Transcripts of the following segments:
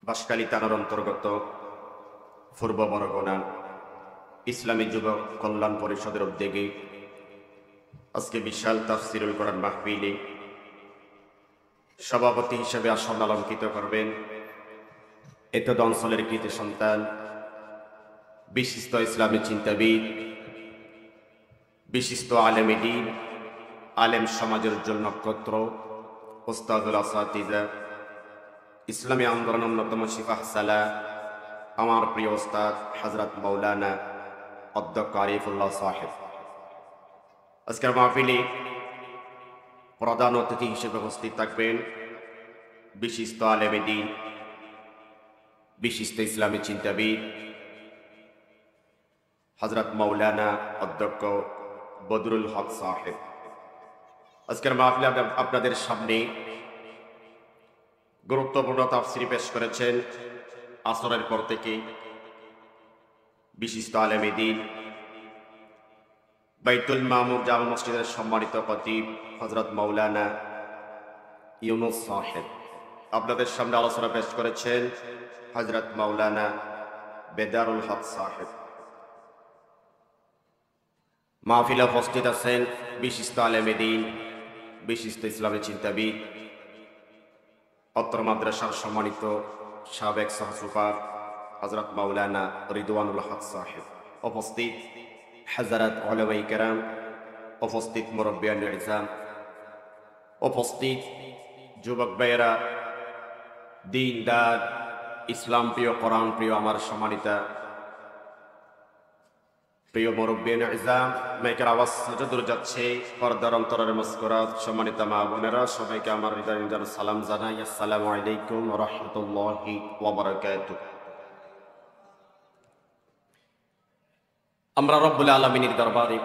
বাঁশখালী থানার অন্তর্গত পূর্ব বরগুনা ইসলামী যুবক কল্যাণ পরিষদের উদ্যোগে আজকে বিশাল তাফসিরুল কোরআন মাহফিলে সভাপতি হিসেবে আসন অলঙ্কিত করবেন এতদ অঞ্চলের কৃতি সন্তান বিশিষ্ট ইসলামী চিন্তাবিদ, বিশিষ্ট আলেমে দ্বীন, আলেম সমাজের উজ্জ্বল নক্ষত্র, ওস্তাদুল আসাতিজা, ইসলামী আন্দোলন অন্যতম সিফাহ সালাহ, আমার প্রিয় ওস্তাদ হযরত মাওলানা অধ্যক্ষ আরিফুল্লাহ সাহেব। আজকের মাহফিলে প্রধান অতিথি হিসেবে উপস্থিত থাকবেন বিশিষ্ট আলেমে দ্বীন, বিশিষ্ট ইসলামী চিন্তাবিদ হযরত মাওলানা অধ্যক্ষ বদরুল হক সাহেব। আজকের মাহফিলে আপনাদের সামনে গুরুত্বপূর্ণ তাফসীর পেশ করেছেন আসরের পর থেকে বিশিষ্ট আলেমে দ্বীন, বাইতুল মামুর জামে মসজিদের সম্মানিত খতিব হযরত মাওলানা ইউনুস সাহেব। আপনাদের সামনে আলোচনা পেশ করেছেন হযরত মাওলানা বেদারুল হক সাহেব। মাহফিলে উপস্থিত আছেন বিশিষ্ট আলেমে দ্বীন, বিশিষ্ট ইসলামী চিন্তাবিদ, অত্র মাদ্রাসার সম্মানিত সাবেক সহসুপার হযরত মাওলানা রিদওয়ানুল হক সাহেব। উপস্থিত হযরত উলামায়ে কেরাম, উপস্থিত মুরব্বিয়ানে ইসলাম, উপস্থিত যুবক ভাইয়েরা, দ্বীনদার, ইসলাম প্রিয়, কোরআন প্রিয় আমার সম্মানিতা প্রিয় মুরব্বিয়ানে ইসলাম, মাইকের আওয়াজ যতদূর যাচ্ছে পর্দার অন্তরের মাসকুরাত সম্মানিত মা বোনেরা, সবাইকে আমার হৃদয়ঙ্গম সালাম জানাই। আসসালামু আলাইকুম ওয়া রাহমাতুল্লাহি ওয়া বারাকাতুহু। আমরা রব্বুল আলামিনের দরবারে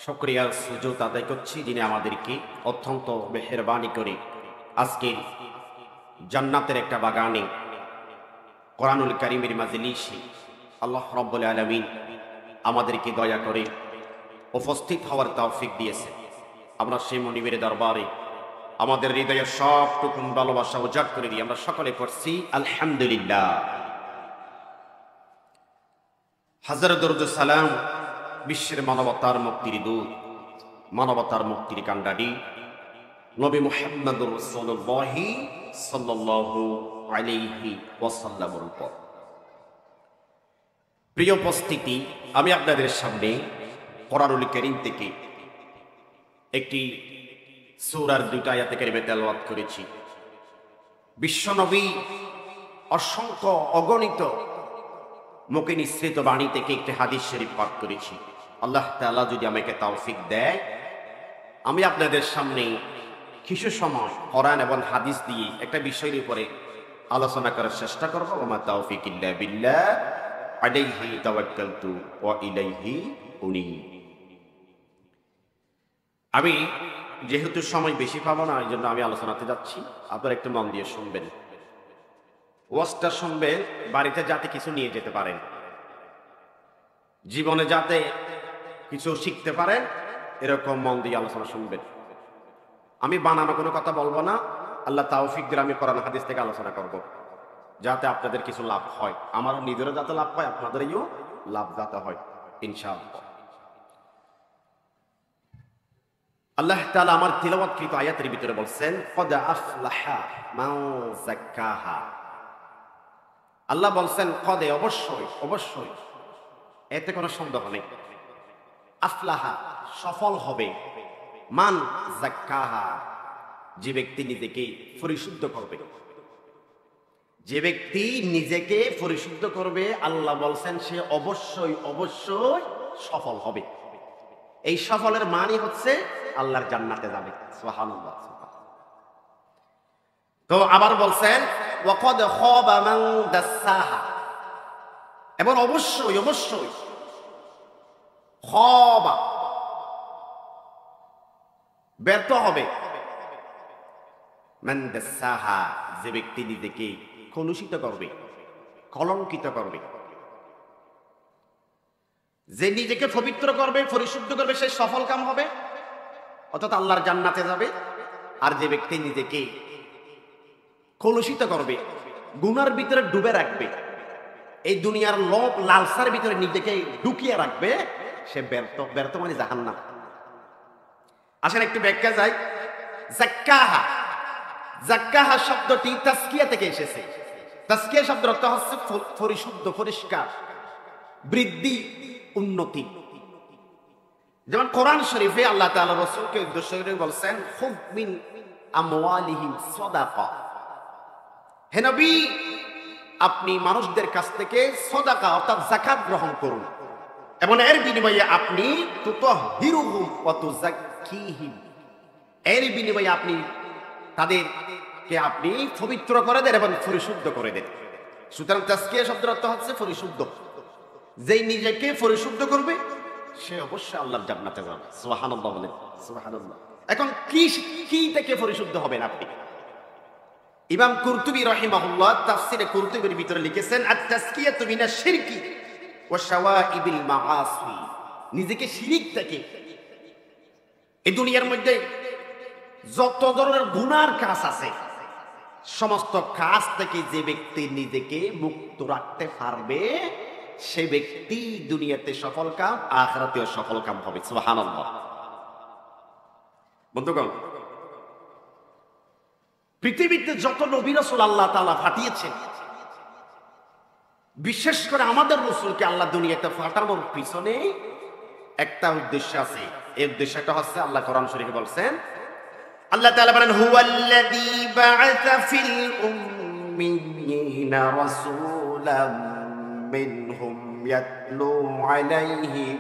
শুকরিয়া সুজুদ আদায় করছি, যিনি আমাদেরকে অত্যন্ত মেহেরবানি করে আজকে জান্নাতের একটা বাগানে কোরআনুল কারীমের মাজলিসে আল্লাহ রব্বুল আলামিন আমাদেরকে দয়া করে উপস্থিত হওয়ার তৌফিক দিয়েছে। আমরা সেই মনিবের দরবারে আমাদের হৃদয়ের সবটুকু ভালোবাসা উজাড় করে দিই। আমরা সকলে পড়ছি আলহামদুলিল্লাহ। হাজার দরুদ সালাম বিশ্বের মানবতার মুক্তির দূত, মানবতার মুক্তির কাণ্ডারি নবী মুহাম্মদুর রাসূলুল্লাহ সাল্লাল্লাহু আলাইহি ওয়াসাল্লামের উপর। প্রিয় উপস্থিতি, আমি আপনাদের সামনে কোরআনুল কারীম থেকে একটি সূরার দুইটা আয়াতে কারিমা তেলাওয়াত করেছি। বিশ্বনবী অসংখ্য অগণিত মুখে নিঃসৃত বাণী থেকে একটি হাদিস শরীফ পাঠ করেছি। আল্লাহ তাআলা যদি আমাকে তৌফিক দেয়, আমি আপনাদের সামনে কিছু সময় কোরআন এবং হাদিস দিয়ে একটা বিষয়ের উপরে আলোচনা করার চেষ্টা করব। ওমা তাওফিক ইল্লা বিল্লাহ আলাইহি তাওয়াক্কালতু ওয়া ইলাইহি উনীব। আমি যেহেতু সময় বেশি পাবো না, এই জন্য আমি আলোচনাতে যাচ্ছি। আপনারা একটু মন দিয়ে শুনবেন, ওয়াজটা শুনবেন, বাড়িতে যাতে কিছু নিয়ে যেতে পারেন, জীবনে যাতে কিছু শিখতে পারেন, এরকম মন দিয়ে আলোচনা শুনবেন। আমি বানানো কোনো কথা বলবো না। আল্লাহ তাওফিক দিলে আমি কোরআন হাদিস থেকে আলোচনা করব, যাতে আপনাদের কিছু লাভ হয়, আমারও নিজেরও যাতে লাভ হয়, আপনাদেরও লাভ যাতে হয় ইনশাআল্লাহ। আল্লাহ তাআলা আমার তিলাওয়াতকৃত আয়াতের ভিতরে বলছেন ক্বাদ আফলাহা মান যাক্কাহা। আল্লাহ বলছেন কদে, অবশ্যই অবশ্যই, এতে কোনো সন্দেহ নেই। আফলাহা, সফল হবে, মান যাক্কাহা, যে ব্যক্তি নিজেকে পরিশুদ্ধ করবে। যে ব্যক্তি নিজেকে পরিশুদ্ধ করবে, আল্লাহ বলছেন সে অবশ্যই অবশ্যই সফল হবে। এই সফলের মানে হচ্ছে আল্লাহর জান্নাতে যাবে। সুবহানাল্লাহ। তো আবার বলছেন ওয়াকাদ খাবা মান দাসাহা, এবং অবশ্যই অবশ্যই খাবা, ব্যর্থ হবে, মান দাসাহা, যে ব্যক্তি নিজেকে কলুষিত করবে, কলঙ্কিত করবে। যে নিজেকে পবিত্র করবে, পরিশুদ্ধ করবে, সে সফল কাম হবে, অর্থাৎ আল্লাহর জান্নাতে যাবে। আর যে ব্যক্তি নিজেকে কলুষিত করবে, গুনার ভিতরে ডুবে রাখবে, এই দুনিয়ার লোভ লালসার ভিতরে নিজেকে ঢুকিয়ে রাখবে, সে ব্যর্থ। ব্যর্থ মানে জাহান্নাম। আসেন একটু ব্যাখ্যা যায়। জাক্কাহা, জাক্কাহা শব্দটি তাসকিয়া থেকে এসেছে। তাসকিয়া শব্দের অর্থ হচ্ছে পরিশুদ্ধ, পরিষ্কার, বৃদ্ধি, উন্নতি। যেমন কোরআন শরীফে আল্লাহ তাআলা রাসূলকে উদ্দেশ্য করে বলছেন, খুয মিন আমওয়ালিহিম সাদাকা। হে নবী, আপনি মানুষদের কাছ থেকে সাদাকা অর্থাৎ যাকাত গ্রহণ করুন এবং এর বিনিময়ে আপনি তুতাহহিরুহুম ওয়া তুযাক্কিহিম, এর বিনিময়ে আপনি তাদেরকে আপনি পবিত্র করে দেন এবং পরিশুদ্ধ করে দেন। সুতরাং তাসকিয়া শব্দের অর্থ হচ্ছে পরিশুদ্ধ। যেই নিজেকে পরিশুদ্ধ করবে সে অবশ্যই আল্লাহর জান্নাতে যাবে। সুবহানাল্লাহ বলেন, সুবহানাল্লাহ। এখন কি থেকে পরিশুদ্ধ হবেন আপনি? ইমাম কুরতুবী রাহিমাহুল্লাহ তাফসীরে কুরতুবীর ভিতরে লিখেছেন, আত-তাসকিয়াতু মিনাশ শিরকি ওয়া শাওয়াইবিল মাআসি। নিজেকে শিরিক থেকে, এই দুনিয়ার মধ্যে যত ধরনের গুনার কাজ আছে সমস্ত কাজ থেকে যে ব্যক্তি নিজেকে মুক্ত রাখতে পারবে সে ব্যক্তি দুনিয়াতে সফল কাম, আখিরাতেও সফল কাম হবে। সুবহানাল্লাহ। বন্ধুগণ, পৃথিবীতে যত নবী রাসূল আল্লাহ তাআলা পাঠিয়েছেন, বিশেষ করে আমাদের রাসূলকে আল্লাহ দুনিয়াতে পাঠানোর পিছনে একটা উদ্দেশ্য আছে। এই উদ্দেশ্যটা হচ্ছে আল্লাহ কোরআন শরীফে বলছেন, আল্লাহ তাআলা বলেন, হুয়াল্লাযী বা'আসা ফিল উম্মিয়িনা রাসূলাম মিনহুম ইয়াতলু আলাইহিম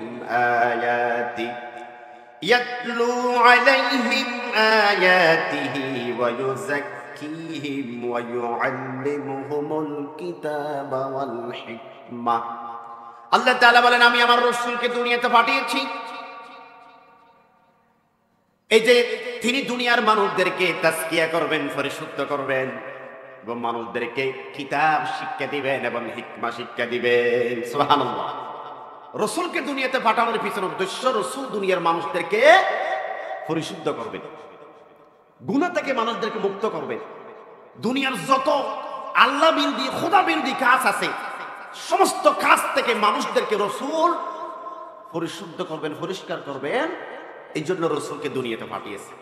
আয়াতিহি ওয়া ইউযাক্কিহিম ওয়া ইউআল্লিমুহুমুল কিতাবা ওয়াল হিকমাহ। আল্লাহ তাআলা বলেন, আমি আমার রাসূলকে দুনিয়াতে পাঠিয়েছি, এই যে তিনি দুনিয়ার মানুষদেরকে তাসকিয়া করবেন, পরিশুদ্ধ করবেন এবং মানুষদেরকে কিতাব শিক্ষা দিবেন এবং হিকমা শিক্ষা দিবেন। সুবহানাল্লাহ। রাসূলকে দুনিয়াতে পাঠানোর পিছনে উদ্দেশ্য, রাসূল দুনিয়ার মানুষদেরকে পরিশুদ্ধ করবেন, গুনাহ থেকে মানুষদেরকে মুক্ত করবেন। দুনিয়ার যত আল্লাহ বিরোধী, খোদা বিরোধী কাজ আছে সমস্ত কাজ থেকে মানুষদেরকে রাসূল পরিশুদ্ধ করবেন, পরিষ্কার করবেন। এই জন্য রাসূলকে দুনিয়াতে পাঠিয়েছে।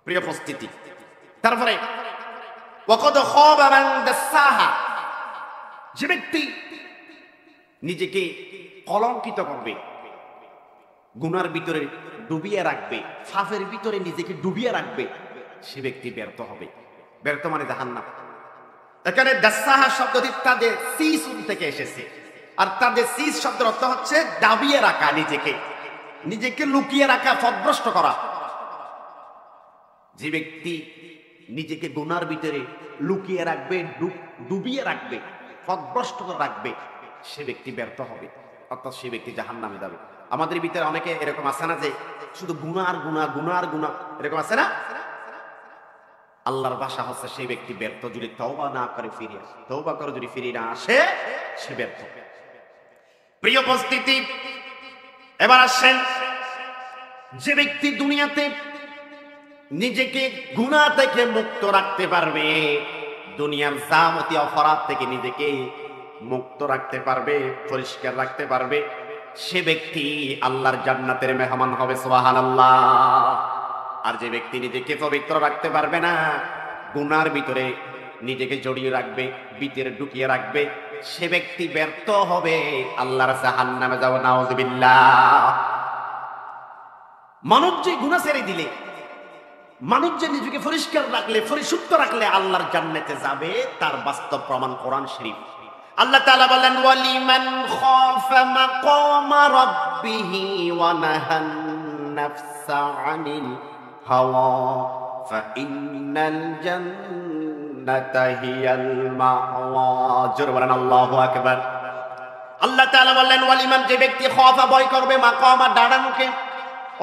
প্রিয় উপস্থিতি, তারপরে ওয়াকাদ খাবা মান দাসাহা, যে ব্যক্তি নিজেকে কলঙ্কিত করবে, গুনার ভিতরে ডুবিয়ে রাখবে, ফাফের ভিতরে নিজেকে ডুবিয়ে রাখবে, সে ব্যক্তি ব্যর্থ হবে। ব্যর্থ মানে জাহান্নাম। এখানে দাসাহা শব্দটি তাদের সিসুন থেকে এসেছে, আর তাদের সিস শব্দের অর্থ হচ্ছে দাবিয়ে রাখা, নিজেকে লুকিয়ে রাখা, পথভ্রষ্ট করা। যে ব্যক্তি নিজেকে গুনার ভিতরে লুকিয়ে রাখবে, ডুবিয়ে রাখবে, পথভ্রষ্ট রাখবে, সে ব্যক্তি ব্যর্থ হবে, অর্থাৎ সে ব্যক্তি জাহান্নামে যাবে। আমাদের ভিতরে অনেকে এরকম আছে না যে শুধু গুনার গুনাহ, গুনার গুনাহ, এরকম আছে না? আল্লাহর ভাষা হচ্ছে সেই ব্যক্তি ব্যর্থ যদি তওবা না করে ফিরে আসে, তওবা করে যদি ফিরে না আসে সে ব্যর্থ। প্রিয় উপস্থিতি, এবার আসেন, যে ব্যক্তি দুনিয়াতে নিজেকে গুনাহ থেকে মুক্ত রাখতে পারবে, দুনিয়ার যাবতীয় অপরাধ থেকে নিজেকে মুক্ত রাখতে পারবে, পরিষ্কার রাখতে পারবে, সে ব্যক্তি আল্লাহর জান্নাতের মেহমান হবে। সুবহানাল্লাহ। আর যে ব্যক্তি নিজেকে পবিত্র রাখতে পারবে না, গুনার ভিতরে নিজেকে জড়িয়ে রাখবে, ভিতরে ঢুকিয়ে রাখবে, সে ব্যক্তি ব্যর্থ হবে, আল্লাহর জাহান্নামে যাবে। নাউযুবিল্লাহ। মানুষ যে গুনাহ ছেড়ে দিলে, মানুষ যে নিজেকে পরিষ্কার রাখলে, পরিশুদ্ধ রাখলে আল্লাহর জান্নাতে যাবে, তার বাস্তব প্রমাণ কোরআন শরীফ। আল্লাহ তাআলা বলেন, ওয়ালিমান খাফা মাকামা রাব্বিহি ওয়া নাহান নাফসা আনিল হাওয়া ফাইন্নাল জান্নাতা হিয়াল মাওয়া। জোরে বলেন আল্লাহু আকবার। আল্লাহ তাআলা বললেন, ওয়ালিমান, যে ব্যক্তি খাফা, ভয় করবে, মাকামা, দাঁড়ানোকে,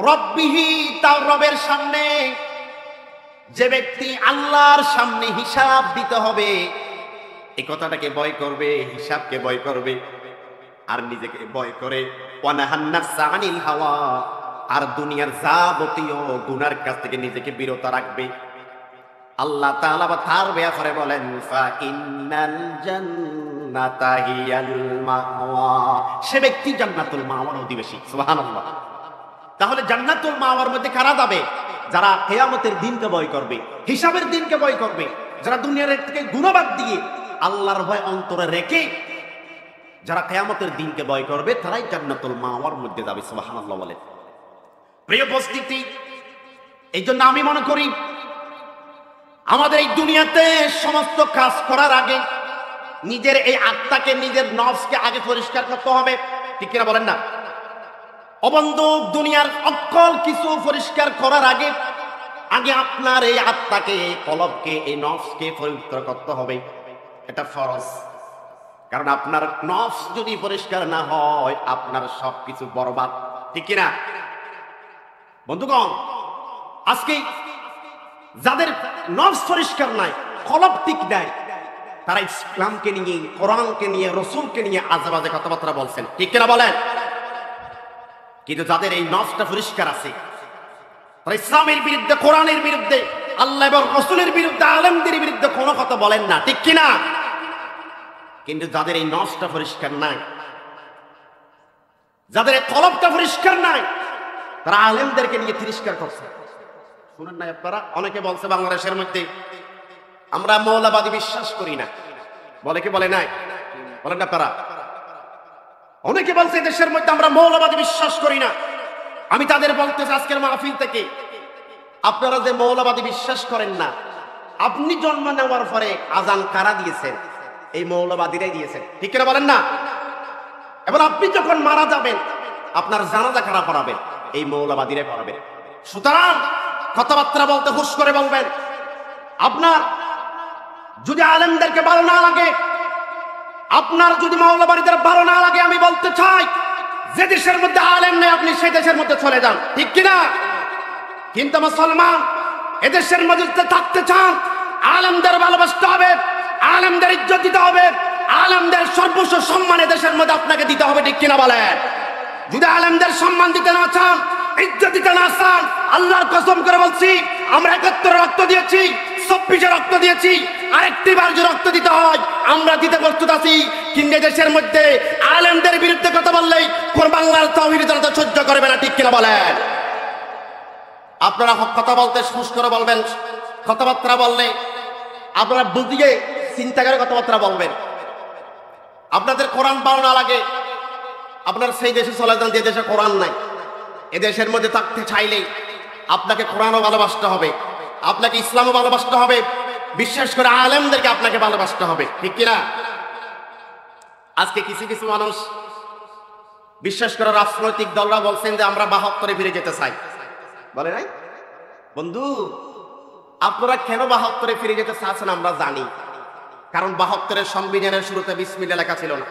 রব্বিহি, তার রবের সামনে, যে ব্যক্তি আল্লাহর সামনে হিসাব দিতে হবে, এই কথাটাকে ভয় করবে, হিসাবকে ভয় করবে, আর নিজেকে ভয় করে, ওয়া নাহান নাফসা আনিল হাওয়া, আর দুনিয়ার যাবতীয় গুনার কাছ থেকে নিজেকে বিরত রাখবে। আল্লাহ তাআলা তার ব্যাপারে বলেন ফা ইন্নাল জান্নাতা হিয়াল মাওয়া, সে ব্যক্তি জান্নাতুল মাওয়ার অধিবাসী। সুবহানাল্লাহ। তাহলে জান্নাতুল মাওয়ার মধ্যে কারা যাবে? যারা কিয়ামতের দিনকে ভয় করবে, হিসাবের দিনকে ভয় করবে, যারা দুনিয়ার থেকে গুনাহ দিয়ে আল্লাহর ভয় অন্তরে রেখে যারা কিয়ামতের দিনকে ভয় করবে, তারাই জান্নাতুল মাওয়ার মধ্যে যাবে। সুবহানাল্লাহ বলেন। প্রিয় উপস্থিতি, এই জন্য আমি মনে করি আমাদের এই দুনিয়াতে সমস্ত কাজ করার আগে নিজের এই আত্মাকে, নিজের নফসকে আগে পরিষ্কার করতে হবে। ঠিক কিনা বলেন না? অবন্ধু, দুনিয়ার অকল কিছু পরিষ্কার করার আগে আগে আপনার এই আত্মাকে, এই কলবকে, এই নফসকে পবিত্র করতে হবে। এটা ফরজ। কারণ আপনার নফস যদি পরিষ্কার না হয়, আপনার সবকিছু বরবাদ। ঠিক কিনা বন্ধুগণ? আজকে যাদের নফস পরিষ্কার নাই, কলব ঠিক নাই, তারা ইসলামকে নিয়ে, কোরআনকে নিয়ে, রসুলকে নিয়ে আজেবাজে কথাবার্তা বলছেন। ঠিক কিনা বলেন? কিন্তু যাদের এই নফসটা পরিষ্কার আছে, তারা ইসলামের বিরুদ্ধে, কোরআনের বিরুদ্ধে, আল্লাহ এবং রসুলের বিরুদ্ধে, আলেমদের বিরুদ্ধে কোনো কথা বলেন না। ঠিক কিনা? কিন্তু যাদের এই নফসটা পরিষ্কার নাই, যাদের এই কলবটা পরিষ্কার নাই, তারা আলেমদেরকে নিয়ে তিরস্কার করছে। শুনেন নাই আপনারা? অনেকে বলছে বাংলাদেশের মধ্যে আমরা মৌলবাদী বিশ্বাস করি না। বলে কি বলে নাই? বলেন না আপনারা? অনেকে বলছে দেশের মধ্যে আমরা মৌলবাদী বিশ্বাস করি না। আমি তাদের বলতেছি আজকের মাহফিল থেকে, আপনারা যে মৌলবাদী বিশ্বাস করেন না, আপনি জন্ম নেওয়ার পরে আজান কারা দিয়েছেন? এই মৌলবাদীরাই দিয়েছেন। ঠিক কিনা বলেন না? এবার আপনি যখন মারা যাবেন, আপনার জানাজা কারা পড়াবেন? এই মৌলবাদীরাই পড়াবেন। সুতরাং কথাবার্তা বলতে হুঁশ করে বলবেন। আপনার যদি আলেমদেরকে ভালো না লাগে, আপনার যদি মৌলবাদীদের ভালো না লাগে, আমি বলতে চাই যে দেশের মধ্যে আলেম নেই, আপনি সেই দেশের মধ্যে চলে যান। ঠিক কিনা? কিন্তু মুসলমান এদেশের মধ্যে থাকতে চান, আলেমদের ভালোবাসতে হবে, আলেমদের ইজ্জত দিতে হবে, আলেমদের সর্বোচ্চ সম্মান এদেশের মধ্যে আপনাকে দিতে হবে। ঠিক কিনা বলেন? যদি আলেমদের সম্মান দিতে না চান, ইজ্জত দিতে না চান, আল্লাহর কসম করে বলছি, আমরা ৭১ রক্ত দিয়েছি, ২৪ রক্ত দিয়েছি, আরেকটি বার যে রক্ত দিতে হয় আমরা দিতে প্রস্তুত আছি। কিন্তু দেশের মধ্যে আলেমদের বিরুদ্ধে কথা বললেই কোন বাংলার তাওহীদি জনতা সহ্য করবে না। ঠিক কিনা বলেন? আপনারা কথা বলতে হুঁশ করে বলবেন। কথাবার্তা বললে আপনারা বুঝিয়ে চিন্তা করে কথাবার্তা বলবেন। আপনাদের কোরআন ভালো না লাগে, আপনার সেই দেশে চলে যান যে দেশে কোরআন নাই। এদেশের মধ্যে থাকতে চাইলে আপনাকে কোরআনও ভালোবাসতে হবে, আপনাকে ইসলামও ভালোবাসতে হবে, বিশেষ করে আলেমদেরকে আপনাকে ভালোবাসতে হবে। ঠিক কিনা? আজকে কিছু কিছু মানুষ, বিশেষ করে রাজনৈতিক দলরা বলছেন যে আমরা ৭২-এ ফিরে যেতে চাই। বলে নাই? বন্ধু, আপনারা কেন ৭২-এ ফিরে যেতে চাচ্ছেন আমরা জানি। কারণ ৭২-এর সংবিধানের শুরুতে বিসমিল্লাহ লেখা ছিল না।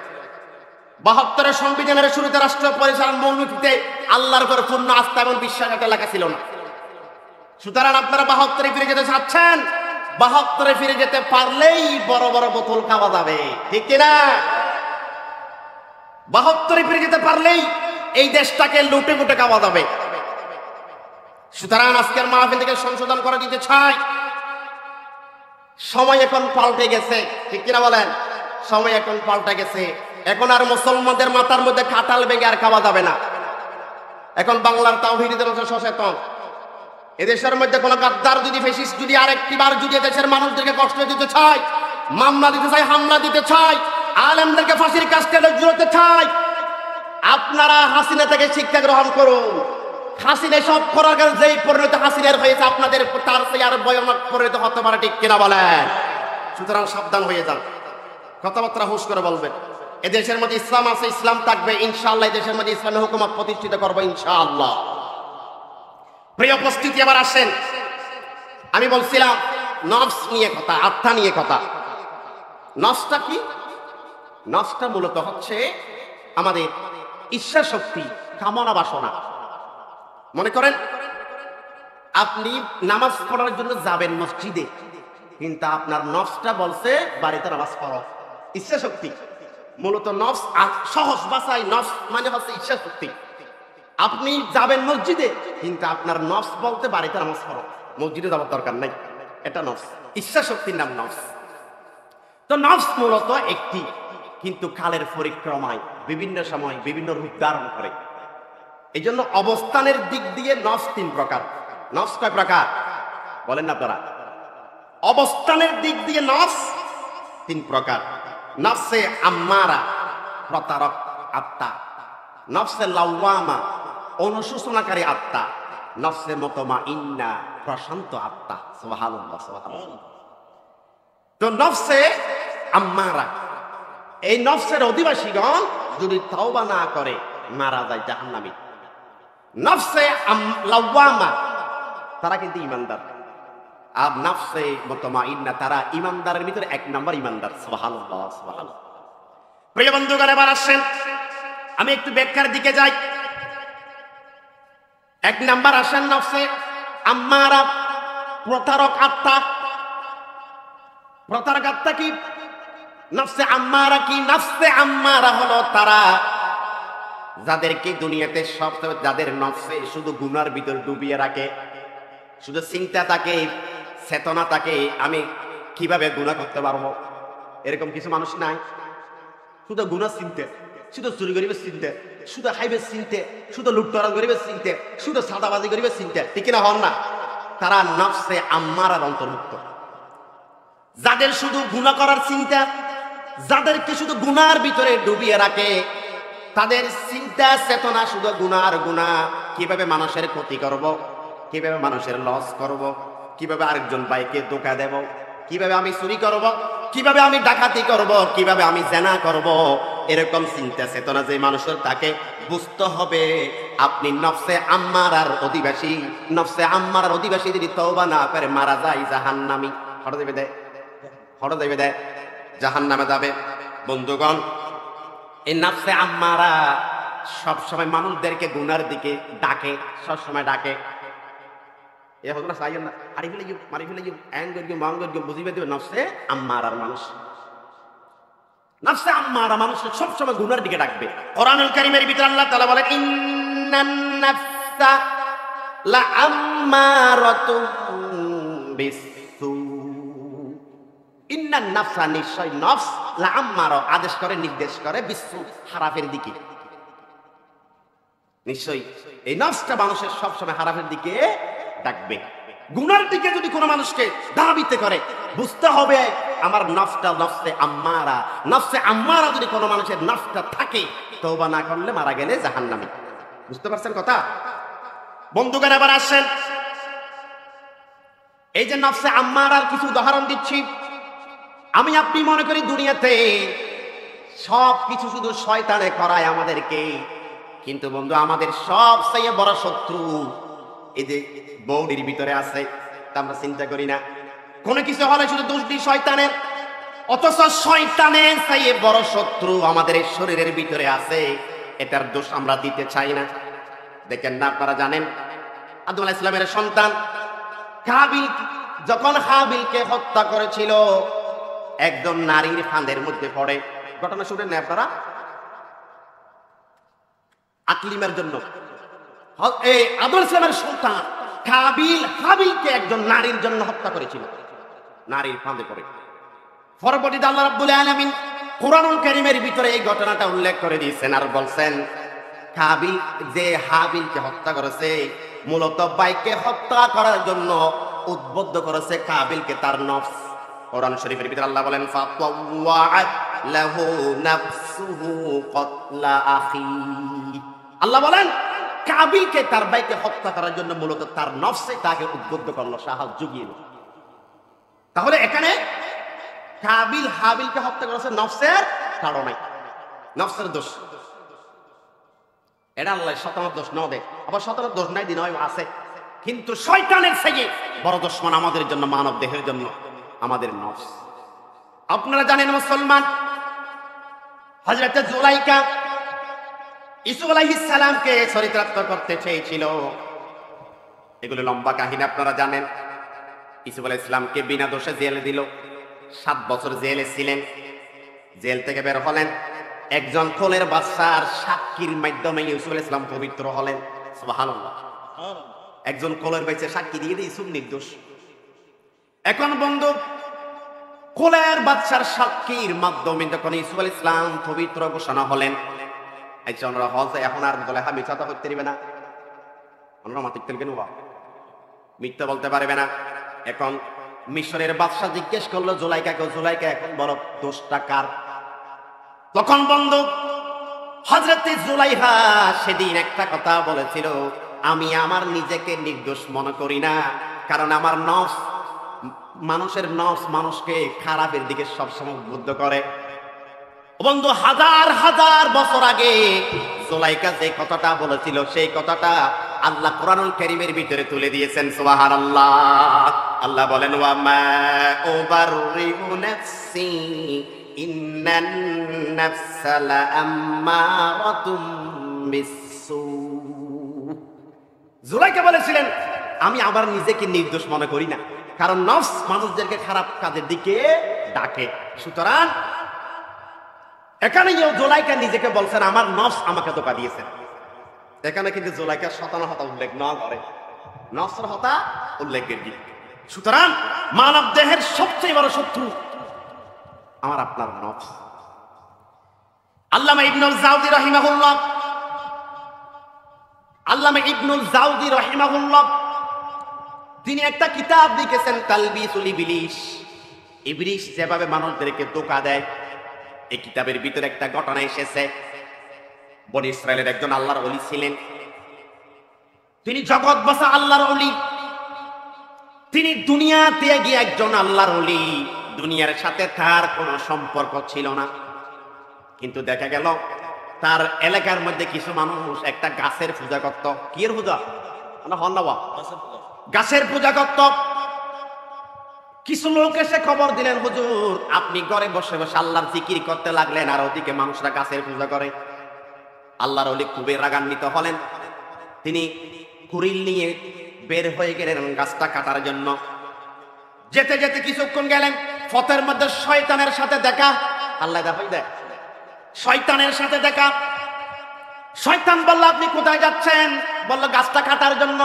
৭২-এর সংবিধানের শুরুতে রাষ্ট্র পরিচালনা মৌলিকতে আল্লাহর উপর পূর্ণ আস্থা এবং বিশ্বাস একটা লেখা ছিল না। সুতরাং আপনারা ৭২-এ ফিরে যেতে চাচ্ছেন, ৭২-এ ফিরে যেতে পারলেই বড় বড় বোতল খাওয়া যাবে। ঠিক কিনা? ৭২-এ ফিরে যেতে পারলেই এই দেশটাকে লুটে লুটে খাওয়া যাবে। সুতরাং আজকের মাহফিল থেকে সংশোধন করে দিতে চাই, সময় এখন পাল্টে গেছে। ঠিক কিনা বলেন? সময় এখন পাল্টে গেছে। এখন আর মুসলমানদের মাথার মধ্যে কাঁঠাল ভেঙে আর খাওয়া যাবে না। এখন বাংলার তাওহীদি জনতা সচেতন। এদেশের মধ্যে কোন গাদ্দার যদি, ফ্যাসিস্ট যদি আরেকটি বার যদি এদেশের মানুষদেরকে কষ্ট দিতে চায়, মামলা দিতে চায়, হামলা দিতে চায়, আলেমদেরকে ফাঁসির কাস্টে ঝুলাতে চায়, আপনারা হাসিনা থেকে শিক্ষা গ্রহণ করুন। হাসিনা সব করার যেই পরিণত হাসিনার হয়েছে, আপনাদের তার চেয়ে আর ভয়ানক পরিণত হতে পারে। ঠিক কিনা বলেন? সুতরাং সাবধান হয়ে যান, কথাবার্তা হুঁশ করে বলবেন। এদেশের মধ্যে ইসলাম আছে, ইসলাম থাকবে ইনশাআল্লাহ। এদেশের মধ্যে ইসলামের হুকুমত প্রতিষ্ঠিত করবো ইনশাআল্লাহ। প্রিয় উপস্থিতি, আবার আসেন, আমি বলছিলাম নফস নিয়ে কথা, আত্মা নিয়ে কথা। নফসটা কি? নফসটা মূলত হচ্ছে আমাদের ইচ্ছা শক্তি, কামনা বাসনা। মনে করেন আপনি নামাজ পড়ার জন্য যাবেন মসজিদে, কিন্তু আপনার নফসটা বলছে বাড়িতে নামাজ পড়ো। ইচ্ছা শক্তি মূলত নফস, সহজ ভাষায় নফস মানে হচ্ছে ইচ্ছা শক্তি। আপনি যাবেন মসজিদে, কিন্তু আপনার নফস বলতে বাড়িতে নামাজ পড়ো, মসজিদে যাওয়ার দরকার নাই। এটা নফস, ইচ্ছা শক্তির নাম নফস। তো নফস মূলত একটি, কিন্তু কালের পরিক্রমায় বিভিন্ন সময় বিভিন্ন রূপ ধারণ করে। এই জন্য অবস্থানের দিক দিয়ে নফস 3 প্রকার। নফস কয় প্রকার বলেন না আপনারা? অবস্থানের দিক দিয়ে নফস 3 প্রকার। নফসে আম্মারা, প্রতারক আত্মা। নফসে লাওয়ামা, অনুশোচনাকারী আত্মা। নফসে মুতমাইন্না, প্রশান্ত আত্মা। সুবহানাল্লাহ, সুবহানাল্লাহ। তো নফসে আম্মারা, এই নফসের অধিবাসীগণ যদি তওবা না করে মারা যায় জাহান্নামী। নফসে লাওয়ামা, তারা কিন্তু ঈমানদার। আর নফসে মুতমাইন্না, তারা ঈমানদারের ভিতরে 1 নাম্বার ঈমানদার। সুবহানাল্লাহ, সুবহানাল্লাহ। প্রিয় বন্ধুগণ, এবার আসেন আমি একটু ব্যাখ্যার দিকে যাই। 1 নাম্বার আসেন নফসে আম্মারা, প্রতারক আত্মা। প্রতারক আত্মা কি? নফসে আম্মারা কি? নফসে আম্মারা হলো তারা যাদেরকে দুনিয়াতে সবসময়, যাদের নফসে শুধু গুনার ভিতর ডুবিয়ে রাখে, শুধু চিন্তা থাকে, চেতনা থাকে আমি কিভাবে গুনাহ করতে পারবো। এরকম কিছু মানুষ নাই? শুধু গুনাহ চিনতে, শুধু চুরি করিবে চিনতে, শুধু হাইবে চিনতে, শুধু লুটতরাজ করিবে চিনতে, শুধু সাদাবাজি করিবে চিনতে, ঠিক না? হন না? তারা নফসে আম্মারার অন্তর্ভুক্ত। যাদের শুধু গুনাহ করার চিন্তা, যাদেরকে শুধু গুনার ভিতরে ডুবিয়ে রাখে, তাদের চিন্তা চেতনা শুধু গুনার গুনাহ। কিভাবে মানুষের ক্ষতি করব, কিভাবে মানুষের লস করব, কিভাবে আরেকজন ভাইকে ধোঁকা দেব, কিভাবে আমি চুরি করব, কিভাবে আমি ডাকাতি করব, কিভাবে আমি জেনা করব। এরকম চিন্তা চেতনা যে মানুষের, তাকে বুঝতে হবে আপনি নফসে আম্মারার অধিবাসী। নফসে আম্মারার অধিবাসী যদি তওবা না করে মারা যায় জাহান্নামী। হড় দেবে দেয়, হড় দেবে দেয়, জাহান্নামে যাবে। বন্ধুগণ, এই নফসে আম্মারা সবসময় মানুষদেরকে গুনার দিকে ডাকে, সবসময় ডাকে। এ হতো না চাই না, হারি ফেলে গিয়ে মারি ফেলে গিয়ে বুঝিবে দিবে। নফসে আম্মারার মানুষ, নফসে আম্মারা মানুষকে সবসময় গুনার দিকে ডাকবে। কোরআনুল কারীমের ভিতরে আল্লাহ তাআলা বলেন, ইন্নান নাফসা লাআম্মারাতুম বিসসু। ইন্নান নাফসা, নিশ্চয় নফস, লাআম্মারা আদেশ করে, নির্দেশ করে, বিসসু খারাপের দিকে। নিশ্চয়ই এই নফসটা মানুষের সবসময় খারাপের দিকে ডাকবে। গুনার দিকে যদি কোনো মানুষকে ধাবিত করে, বুঝতে হবে আমার নফসটা নফসে আম্মারা। নফসে আম্মারা যদি কোনো মানুষের নফসটা থাকে, তওবা না করলে মারা গেলে জাহান্নামী। বুঝতে পারছেন কথা? বন্ধুগণ, এবার আসেন এই যে নফসে আম্মারার কিছু উদাহরণ দিচ্ছি। আমি আপনি মনে করি দুনিয়াতে সব কিছু শুধু শয়তানে করায় আমাদেরকে, কিন্তু বন্ধু আমাদের সবচেয়ে বড় শত্রু এই যে বউডির ভিতরে আছে, তা আমরা চিন্তা করি না। কোনো কিছু হলে শুধু দোষ দিই শয়তানের, অথচ শয়তানের চেয়ে বড় শত্রু আমাদের এই শরীরের ভিতরে আছে, এটার দোষ আমরা দিতে চাই না। দেখেন না, আপনারা জানেন আদম আলাইহিস সালামের সন্তান কাবিল যখন হাবিলকে হত্যা করেছিল, একজন নারীর ফাঁদের মধ্যে পড়ে। ঘটনা শুনেন না আপনারা? আকলিমের জন্য এই আদম আলাইহিস সালামের সন্তান কাবিল হাবিলকে একজন নারীর জন্য হত্যা করেছিল, নারীর ফাঁদে পড়ে। পরবর্তীতে আল্লাহ রাব্বুল আলামিন কুরআনুল কারীমের ভিতরে এই ঘটনাটা উল্লেখ করে দিয়েছেন আর বলছেন, কাবিল যে হাবিলকে হত্যা করেছে, মূলত ভাইকে হত্যা করার জন্য উদ্বুদ্ধ করেছে কাবিলকে তার নফস। কোরআন শরীফের ভিতরে আল্লাহ বলেন, ফাতাওয়াআত লাহু নাফসুহু ক্বাতলা আখি। আল্লাহ বলেন কাবিলকে তার ভাইকে হত্যা করার জন্য মূলত তার নফসে তাকে উদ্বুদ্ধ করলো, সাহস জুগিয়ে দিল। তাহলে এখানে কাবিল হাবিলকে হত্যা করেছে নফসের কারণে, নফসের দোষ। এটা আল্লাহ শয়তানের দোষ না দেয়, আবার শয়তানের দোষ নাই দিন আছে, কিন্তু শয়তানের থেকে বড় দুশমন আমাদের জন্য, মানব দেহের জন্য আমাদের নফস। আপনারা জানেন মুসলমান, হযরত জুলাইখা ইউসুফ আলাইহিস সালামকে চরিতার্থ করতে চেয়েছিল। এগুলো লম্বা কাহিনী, আপনারা জানেন। ইউসুফ আলাইহিস সালামকে বিনা দোষে জেলে দিল, 7 বছর জেলে ছিলেন। জেল থেকে বের হলেন, একজন কোলের বাচ্চার সাক্ষীর মাধ্যমে ইউসুফ আলাইহিস সালাম পবিত্র হলেন। সুবহানাল্লাহ। একজন কোলের বাচ্চা সাক্ষী দিয়ে দিয়ে ইউসুফ নির্দোষ। এখন বন্ধু, কোলের বাচ্চার সাক্ষীর মাধ্যমে যখন ইউসুফ আলাইহিস সালাম পবিত্র ঘোষণা হলেন, আচ্ছা ওনারা হজে এখন আর বলে হ্যাঁ মিথ্যা তো করতে পারবে না, ওনারা মাতিক তেল কেন মিথ্যা বলতে পারবে না। এখন মিশরের বাদশা জিজ্ঞেস করলো জুলাইকাকে, জুলাইকা এখন বড় দোষটা কার? তখন বন্ধু হযরত জুলাইহা সেদিন একটা কথা বলেছিল, আমি আমার নিজেকে নির্দোষ মনে করি না, কারণ আমার নফস, মানুষের নফস মানুষকে খারাপের দিকে সবসময় উদ্বুদ্ধ করে। বন্ধু হাজার হাজার বছর আগে জুলাইকা যে কথাটা বলেছিল সেই কথাটা আল্লাহ কোরআনুল কারীমের ভিতরে তুলে দিয়েছেন। সুবহানাল্লাহ। আল্লাহ বলেন ওয়া মা উবাররিউ নাফসি ইন্নান নাফসা লাআম্মারাতুম বিসসু। জুলাইকা বলেছিলেন আমি আবার নিজেকে নির্দোষ মনে করি না, কারণ নফস মানুষদেরকে খারাপ কাজের দিকে ডাকে। সুতরাং এখানে জুলাইকা নিজেকে বলছেন আমার নফস আমাকে ধোঁকা দিয়েছে। এখানে কিন্তু জুলাইকা শতানা হতা উল্লেখ না করে, নফসের হতা উল্লেখের দিক। সুতরাং মানব দেহের সবচেয়ে বড় শত্রু আমার আপনার নফস। আল্লামা ইবনুল জাওজি রাহিমাহুল্লাহ, আল্লামা ইবনুল জাওজি রাহিমাহুল্লাহ তিনি একটা কিতাব লিখেছেন তালবিসুল ইবলিস, ইবলিস যেভাবে মানুষদেরকে ধোঁকা দেয়। এই কিতাবের ভিতরে একটা ঘটনা এসেছে। বনি ইসরায়েলের একজন আল্লাহর ওলি ছিলেন, তিনি জগৎ বাসা আল্লাহর ওলি। তিনি দুনিয়াতে গিয়ে একজন আল্লাহর ওলি, দুনিয়ার সাথে তার কোনো সম্পর্ক ছিল না, কিন্তু দেখা গেল তার এলাকার মধ্যে কিছু মানুষ একটা গাছের পূজা করত। কি এর পূজা? গাছের পূজা করত। কিছু লোক এসে খবর দিলেন হুজুর আপনি ঘরে বসে বসে আল্লাহর জিকির করতে লাগলেন, আর ওদিকে মানুষরা গাছের পূজা করে। আল্লাহর ওলি খুবই রাগান্বিত হলেন। তিনি কুড়িল নিয়ে বের হয়ে গেলেন গাছটা কাটার জন্য। যেতে যেতে কিছুক্ষণ গেলেন, পথের মধ্যে শয়তানের সাথে দেখা। আল্লাহ দেয় শয়তানের সাথে দেখা। শয়তান বলল আপনি কোথায় যাচ্ছেন? বলল গাছটা কাটার জন্য।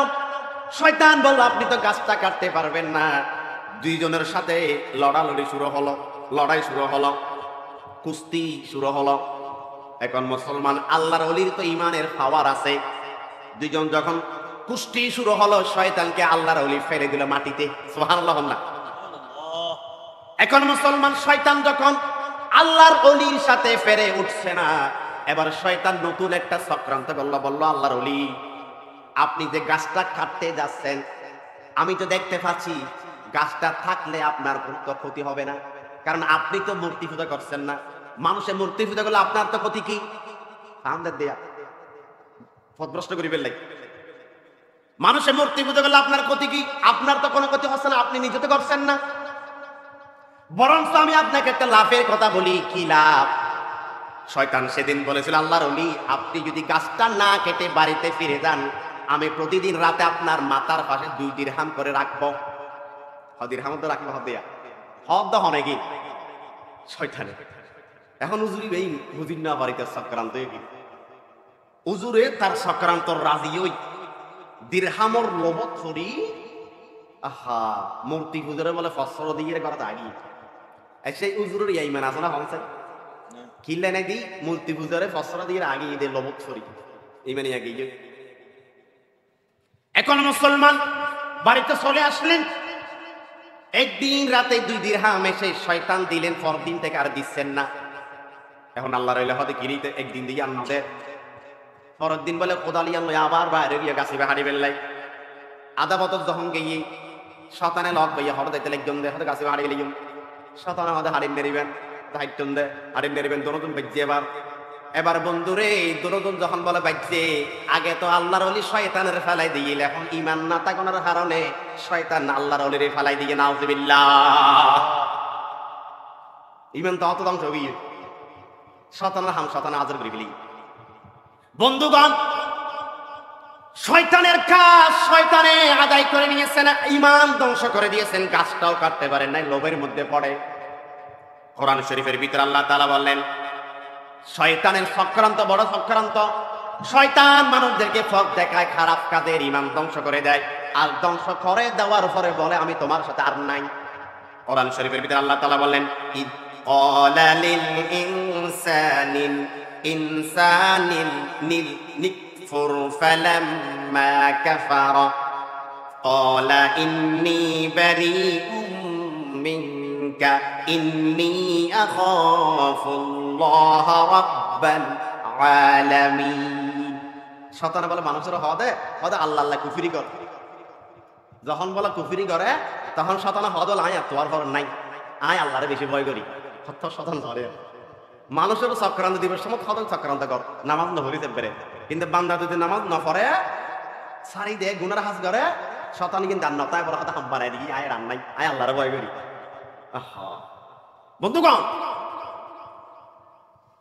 শয়তান বলল আপনি তো গাছটা কাটতে পারবেন না। দুইজনের সাথে লড়ালড়ি শুরু হলো, লড়াই শুরু হলো, কুস্তি শুরু হলো। এখন মুসলমান আল্লাহর ওলির তো ইমানের পাওয়ার আছে। দুইজন যখন কুস্তি শুরু হলো, শয়তানকে আল্লাহর ওলি ফেলে দিল মাটিতে। সুবহানাল্লাহ। এখন মুসলমান শয়তান যখন আল্লাহর ওলির সাথে ফেরে উঠছে না, এবার শয়তান নতুন একটা চক্রান্ত করলো। বলল আল্লাহর ওলি আপনি যে গাছটা কাটতে যাচ্ছেন, আমি তো দেখতে পাচ্ছি গাছটা থাকলে আপনার কোনো ক্ষতি হবে না, কারণ আপনি তো মূর্তি পূজা করছেন না। মানুষের মূর্তি পূজা করলে আপনার তো ক্ষতি কি? আমাদের দেয়া পথভ্রষ্ট করি ফেললে। মানুষের মূর্তি পূজা করলে আপনার ক্ষতি কি? আপনার তো কোনো ক্ষতি হচ্ছে না, আপনি নিজে তো করছেন না। বরঞ্চ আমি আপনাকে একটা লাভের কথা বলি। কি লাভ? শয়তান সেদিন বলেছিল আল্লাহর ওলি আপনি যদি গাছটা না কেটে বাড়িতে ফিরে যান, আমি প্রতিদিন রাতে আপনার মাথার পাশে 2 দিরহাম করে রাখবো। দিরহাম তো রাখবো হদিয়া হদ অনেক শয়তানে। এখন উজুরি এই হুজুর না বাড়িতে চক্রান্ত উজুরে তার চক্রান্ত রাজি ওই দিরহামর লোভত ছড়ি। আহা মূর্তি পুজোরে বলে ফসল দিয়ে করা দাঁড়িয়ে সেই উজুরের ইমান আছে না হংসে কিনলে না দিই মূর্তি পুজোরে ফসল দিয়ে আগে ঈদের লোভত ছড়ি এই মানে আগে। এখন মুসলমান বাড়িতে চলে আসলেন। একদিন রাতে 2 দিরহাম এসে শয়তান দিলেন, পরদিন থেকে আর দিচ্ছেন না। এখন আল্লাহ রইলে হতে কিনিতে একদিন দিয়ে আনতে, পরের দিন বলে কোদালিয়ান লই আবার বাইরে গিয়ে গাছে হাড়ি বেললাই। আধা বছর যখন গিয়ে শতানে লক বইয়া হঠাৎ দেখতে একজন দে হয়তো গাছে হাড়ি গেলে শতানে আমাদের হাড়ি মেরিবেন, হাইটন দে হাড়ি মেরিবেন দোনোজন বাজ্যে। এবার বন্ধুরে দোনোজন যখন বলে বাজ্যে, আগে তো আল্লাহর ওলি শয়তানের ফেলাই দিয়ে, এখন ইমান না থাকার কারণে শয়তান আল্লাহর ওলির ফেলাই দিয়ে। নাউযুবিল্লাহ। ইমান তো অত ধ্বংস হয়ে শতানের হাম শতানে আজর করে ফেলি। বন্ধুগণ শয়তানের কাজ শয়তানে আদায় করে নিয়েছেন, ইমান ধ্বংস করে দিয়েছেন, গাছটাও কাটতে পারেন নাই, লোভের মধ্যে পড়ে। কোরআন শরীফের ভিতরে আল্লাহ তাআলা বললেন শয়তানের চক্রান্ত বড় চক্রান্ত। শয়তান মানুষদেরকে পথ দেখায় খারাপ কাজের, ইমান ধ্বংস করে দেয়। আর ধ্বংস করে দেওয়ার পরে বলে আমি তোমার সাথে আর নাই, কোরআন শরীফের ভিতরে আল্লাহ তাআলা বললেন ইদ ক্বালা লিল ইনসানিল নিকফুর ফালাম্মা কাফারা ক্বালা ইন্নী বারীউম মিনকা ইন্নী আখাফুল্লাহ রাব্বাল আলামিন। শয়তানে বলে মানুষের হদে আল্লাহ আল্লাহ কুফরি কর। যখন বলে কুফরি করে তখন শয়তানে হদ বলে আয় তোর ঘর নাই, আয় আল্লাহরে বেশি ভয় করি। শয়তান ধরে মানুষের চক্রান্ত দিবস সময় হদ চক্রান্ত কর, নামাজ না হরিতে পারে, কিন্তু বান্দা যদি নামাজ না পড়ে সারি দে গুনার হাজ করে শয়তান কিন্তু আর নতায় বড় কথা হাম বানাই দিই, আয় রান নাই, আয় আল্লাহরে ভয় করি। বন্ধুগণ,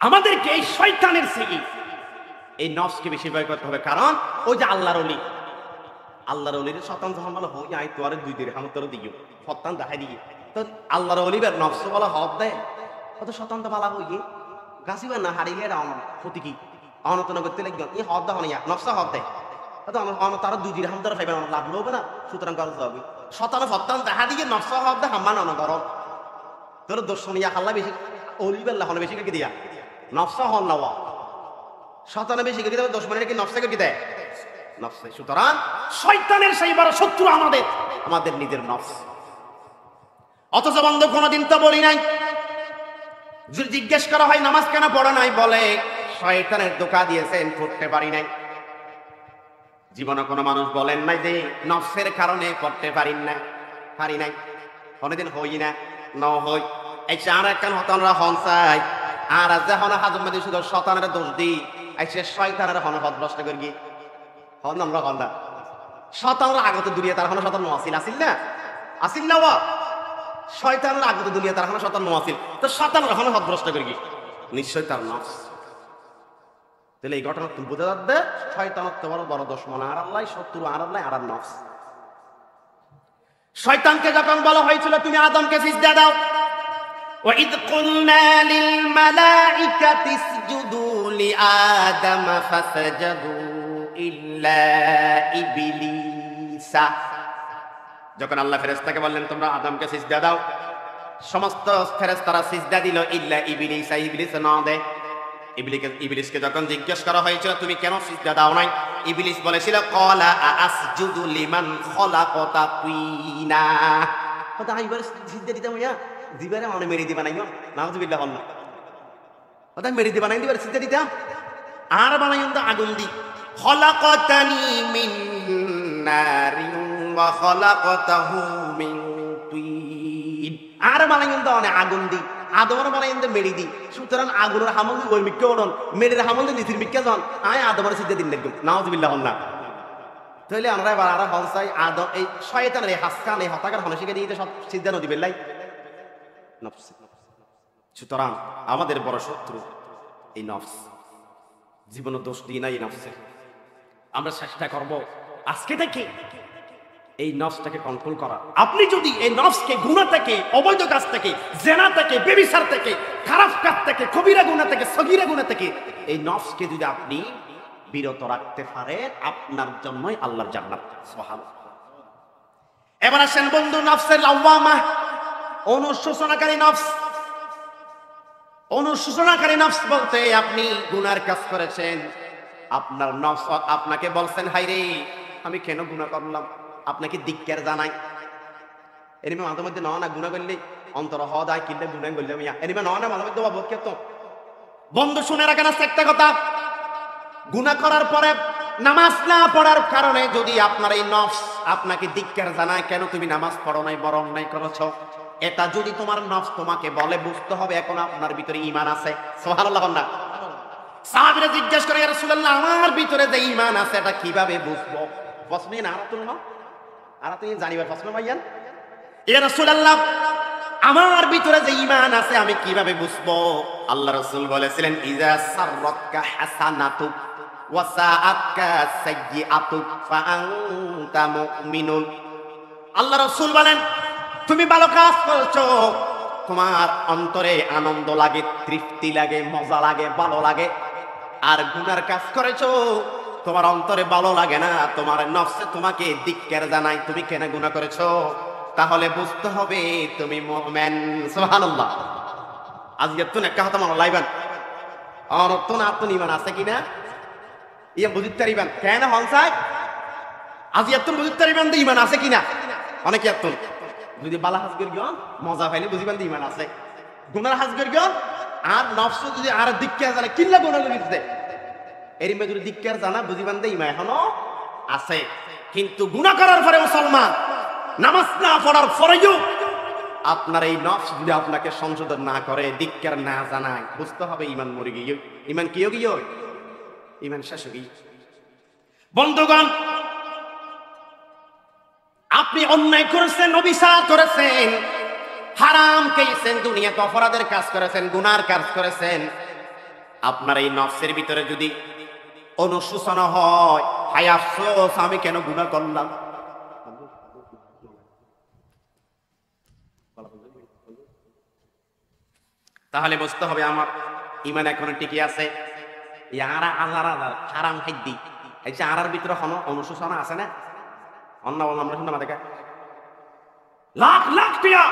আমাদেরকে এই শয়তানের থেকে এই নফসকে বেশি ভয় করতে হবে। কারণ ওই যে আল্লাহর অলির শয়তান যখন বলে হই আই তোরে 2 দিরহাম তোরে দিও শয়তান দেখাই দিয়ে, তো আল্লাহর অলির নফস বলে হদ দেয় কত শয়তান তো বালা হই গাছিবা না হারিয়ে রাম ক্ষতি কি অনতন করতে লাগবে এই হদ দেয় না নফস হদ দেয় তো আমার তারা 2 দিরহাম তোরে পাইবে না, লাভ হবে না, সুতরাং করা যাবে শয়তান দেখা দিয়ে নফস হদ দেয় হাম্মান না করো তোর দর্শনিয়া আল্লাহ বেশি অলিবের লাহনে বেশি কি দিয়া নফস হন নাওয়া শয়তানে বেশি কি দেয়, 10 মিনিট কি নফসকে কি দেয় নফসে। সুতরাং শয়তানের সেই বড় শত্রু আমাদের নিজের নফস। অথচ বন্ধু কোনদিন তো বলি নাই, যদি জিজ্ঞেস করা হয় নামাজ কেন পড়া নাই, বলে শয়তানের ধোঁকা দিয়েছেন পড়তে পারি নাই। জীবনে কোনো মানুষ বলেন নাই যে নফসের কারণে পড়তে পারি নাই, কোনদিন হই না হই। এই আর একখান হতনরা হন চাই আর আজ যখন হাজম মাদি শুধু শয়তানের দোষ দিই, এই সে শয়তানের হন হদ নষ্ট করি হন আমরা হন্দা শয়তানের আগত দুনিয়া তার হন শয়তান আসিল না ওয়া শয়তানের আগত দুনিয়া তার হন শয়তান আসিল, তো শয়তানের হন হদ নষ্ট করি নিশ্চয় তার নফস। তাহলে এই ঘটনা তুমি বুঝে যাবে শয়তানের তো বড় দুশমন আর আল্লাহ, শত্রু আর আল্লাহ আর নফস। শয়তানকে যখন বলা হয়েছিল তুমি আদমকে সিজদা দাও, وَإِذْ قُلْنَا لِلْمَلَائِكَةِ اسْجُدُوا لِآدَمَ فَسَجَدُوا إِلَّا إِبْلِيسَ। যখন আল্লাহ ফেরেশতাকে বললেন তোমরা আদমকে সিজদা দাও, সমস্ত ফেরেশতারা সিজদা দিল ইল্লা ইবলিস, ইবলিস না দেয়। ইবলিসকে যখন জিজ্ঞেস করা হয়েছিল তুমি কেন সিজদা দাও নাই, ইবলিস বলেছিল ক্বালা আসজুদু লিমান খলাকতা তিনা। কথা আমি বলে সিজদা দিতাম ইয়া দিবারে মানে মেরে দিবা নাই নাউযুবিল্লাহ আল্লাহ, কথা মেরে দিবা নাই দিবারে সিজদা দিতাম আর বানাইন তো আগুন দি। খলাকতানি মিন নারিন ওয়া খলাকতাহু মিন তিন, আর বানাইন তো আগুন দি, আদমের বানাইন তো মেরে দি। সুতরাং আগুনের হামল ওই মিক্কা ওরন মেরের হামল নিতির মিক্কা জন আয় আদমের সিজদা দিন লাগবে নাউযুবিল্লাহ আল্লাহ। তাহলে আমরা এবার আর হনসাই আদম এই শয়তানের এই হাসকান এই হতাকার হনসিকে দিয়ে সব সিজদা নদী বেল্লাই নফস। সুতরাং আমাদের বড় শত্রু এই নফস, জীবনে দোষ দিই না এই নফসে। আমরা চেষ্টা করব আজকে থেকে এই নফসটাকে কন্ট্রোল করা। আপনি যদি এই নফসকে গুনাহ থেকে, অবৈধ কাজ থেকে, জেনা থেকে, ব্যভিচার থেকে, খারাপ কাজ থেকে, কবিরা গুনাহ থেকে, সগীরা গুনাহ থেকে এই নফসকে যদি আপনি বিরত রাখতে পারেন, আপনার জন্যই আল্লাহর জান্নাত। সুবহানাল্লাহ। এবার আসেন বন্ধু, নফসের লাওয়ামা, অনুশোচনাকারী নফস। অনুশোচনাকারী নফস বলতে আপনি গুনার কাজ করেছেন, আপনার নফস আপনাকে বলছেন হাই রে আমি কেন গুনাহ করলাম, আপনাকে ধিক্কার জানাই। এনিমে মাঝে মধ্যে না গুনাহ করলে অন্তর হদায় কিনলে গুনাহ করলাম ইয়া এনিমে না মাঝে মধ্যে বাবু কে তো বন্ধু শুনে রাখেন একটা কথা, গুনাহ করার পরে নামাজ না পড়ার কারণে যদি আপনার এই নফস আপনাকে ধিক্কার জানায় কেন তুমি নামাজ পড়ো নাই, বড় অন্যায় করেছো, এটা যদি তোমার নফস তোমাকে বলে বুঝতে হবে এখন আপনার ভিতরে ঈমান আছে। সুবহানাল্লাহ। না সাহাবীরা জিজ্ঞেস করে ইয়া রাসূলুল্লাহ আমার ভিতরে যে ঈমান আছে এটা কিভাবে বুঝবো? প্রশ্নই না আরাতুল না আরাতুল জানিবার প্রশ্ন ভাইয়ান। ইয়া রাসূলুল্লাহ আমার ভিতরে যে ঈমান আছে আমি কিভাবে বুঝবো? আল্লাহ রাসূল বলেছিলেন ইযা সাররাকা হাসানাতু ওয়া সাআতকা সাইয়্যাতু ফাআনতা মুমিনুন। আল্লাহ রাসূল বলেন তুমি ভালো কাজ করছো, তোমার অন্তরে আনন্দ লাগে, তৃপ্তি লাগে, মজা লাগে, ভালো লাগে। আর গুনার কাজ করেছো তোমার অন্তরে ভালো লাগে না, তোমার নফসে তোমাকে ধিক্কার জানায় তুমি কেন গুনাহ করেছো। তাহলে বুঝতে হবে তুমি মুমিন। সুবহানাল্লাহ। আজকে তো একটা কথা মনে লাইবেন আর তো না তো ইমান আছে কিনা ইয়া বুঝতে পারিবেন কেন হনসাই আজ এত বুঝতে পারিবেন যে ইমান আছে কিনা। অনেকে এত যদি বালা হাজ করি মজা পাইলে বুঝিবেন যে ইমান আছে, গুনার হাজ করি আর নফস যদি আর দিক্কার জানে কিল্লা গুনাহ লাগিতে এর মধ্যে যদি দিক্কার জানা বুঝিবেন যে ইমান এখনো আছে। কিন্তু গুনাহ করার পরে মুসলমান নামাজ না পড়ার পরেও আপনার এই নফস যদি আপনাকে সংশোধন না করে, দিক্কার না জানায়, বুঝতে হবে ইমান মরে গিয়ে। ইমান কি গিয়ে ইমান শেষ গিয়ে। বন্ধুগণ, আপনি অন্যায় করেছেন, অবিচার করেছেন, হারাম খেয়েছেন, দুনিয়াতে অপরাধের কাজ করেছেন, গুনার কাজ করেছেন। আপনার এই নফসের ভিতরে যদি অনুশোচনা হয়, হায় আফসোস আমি কেন গুনাহ করলাম, তাহলে বুঝতে হবে আমার ইমান এখনো টিকে আছে। হারাম খাদ্য এই যে আরার ভিতরে অনুশোচনা আছে না, অন্য আমরা শুনলাম দেখা লাখ লাখ টিয়া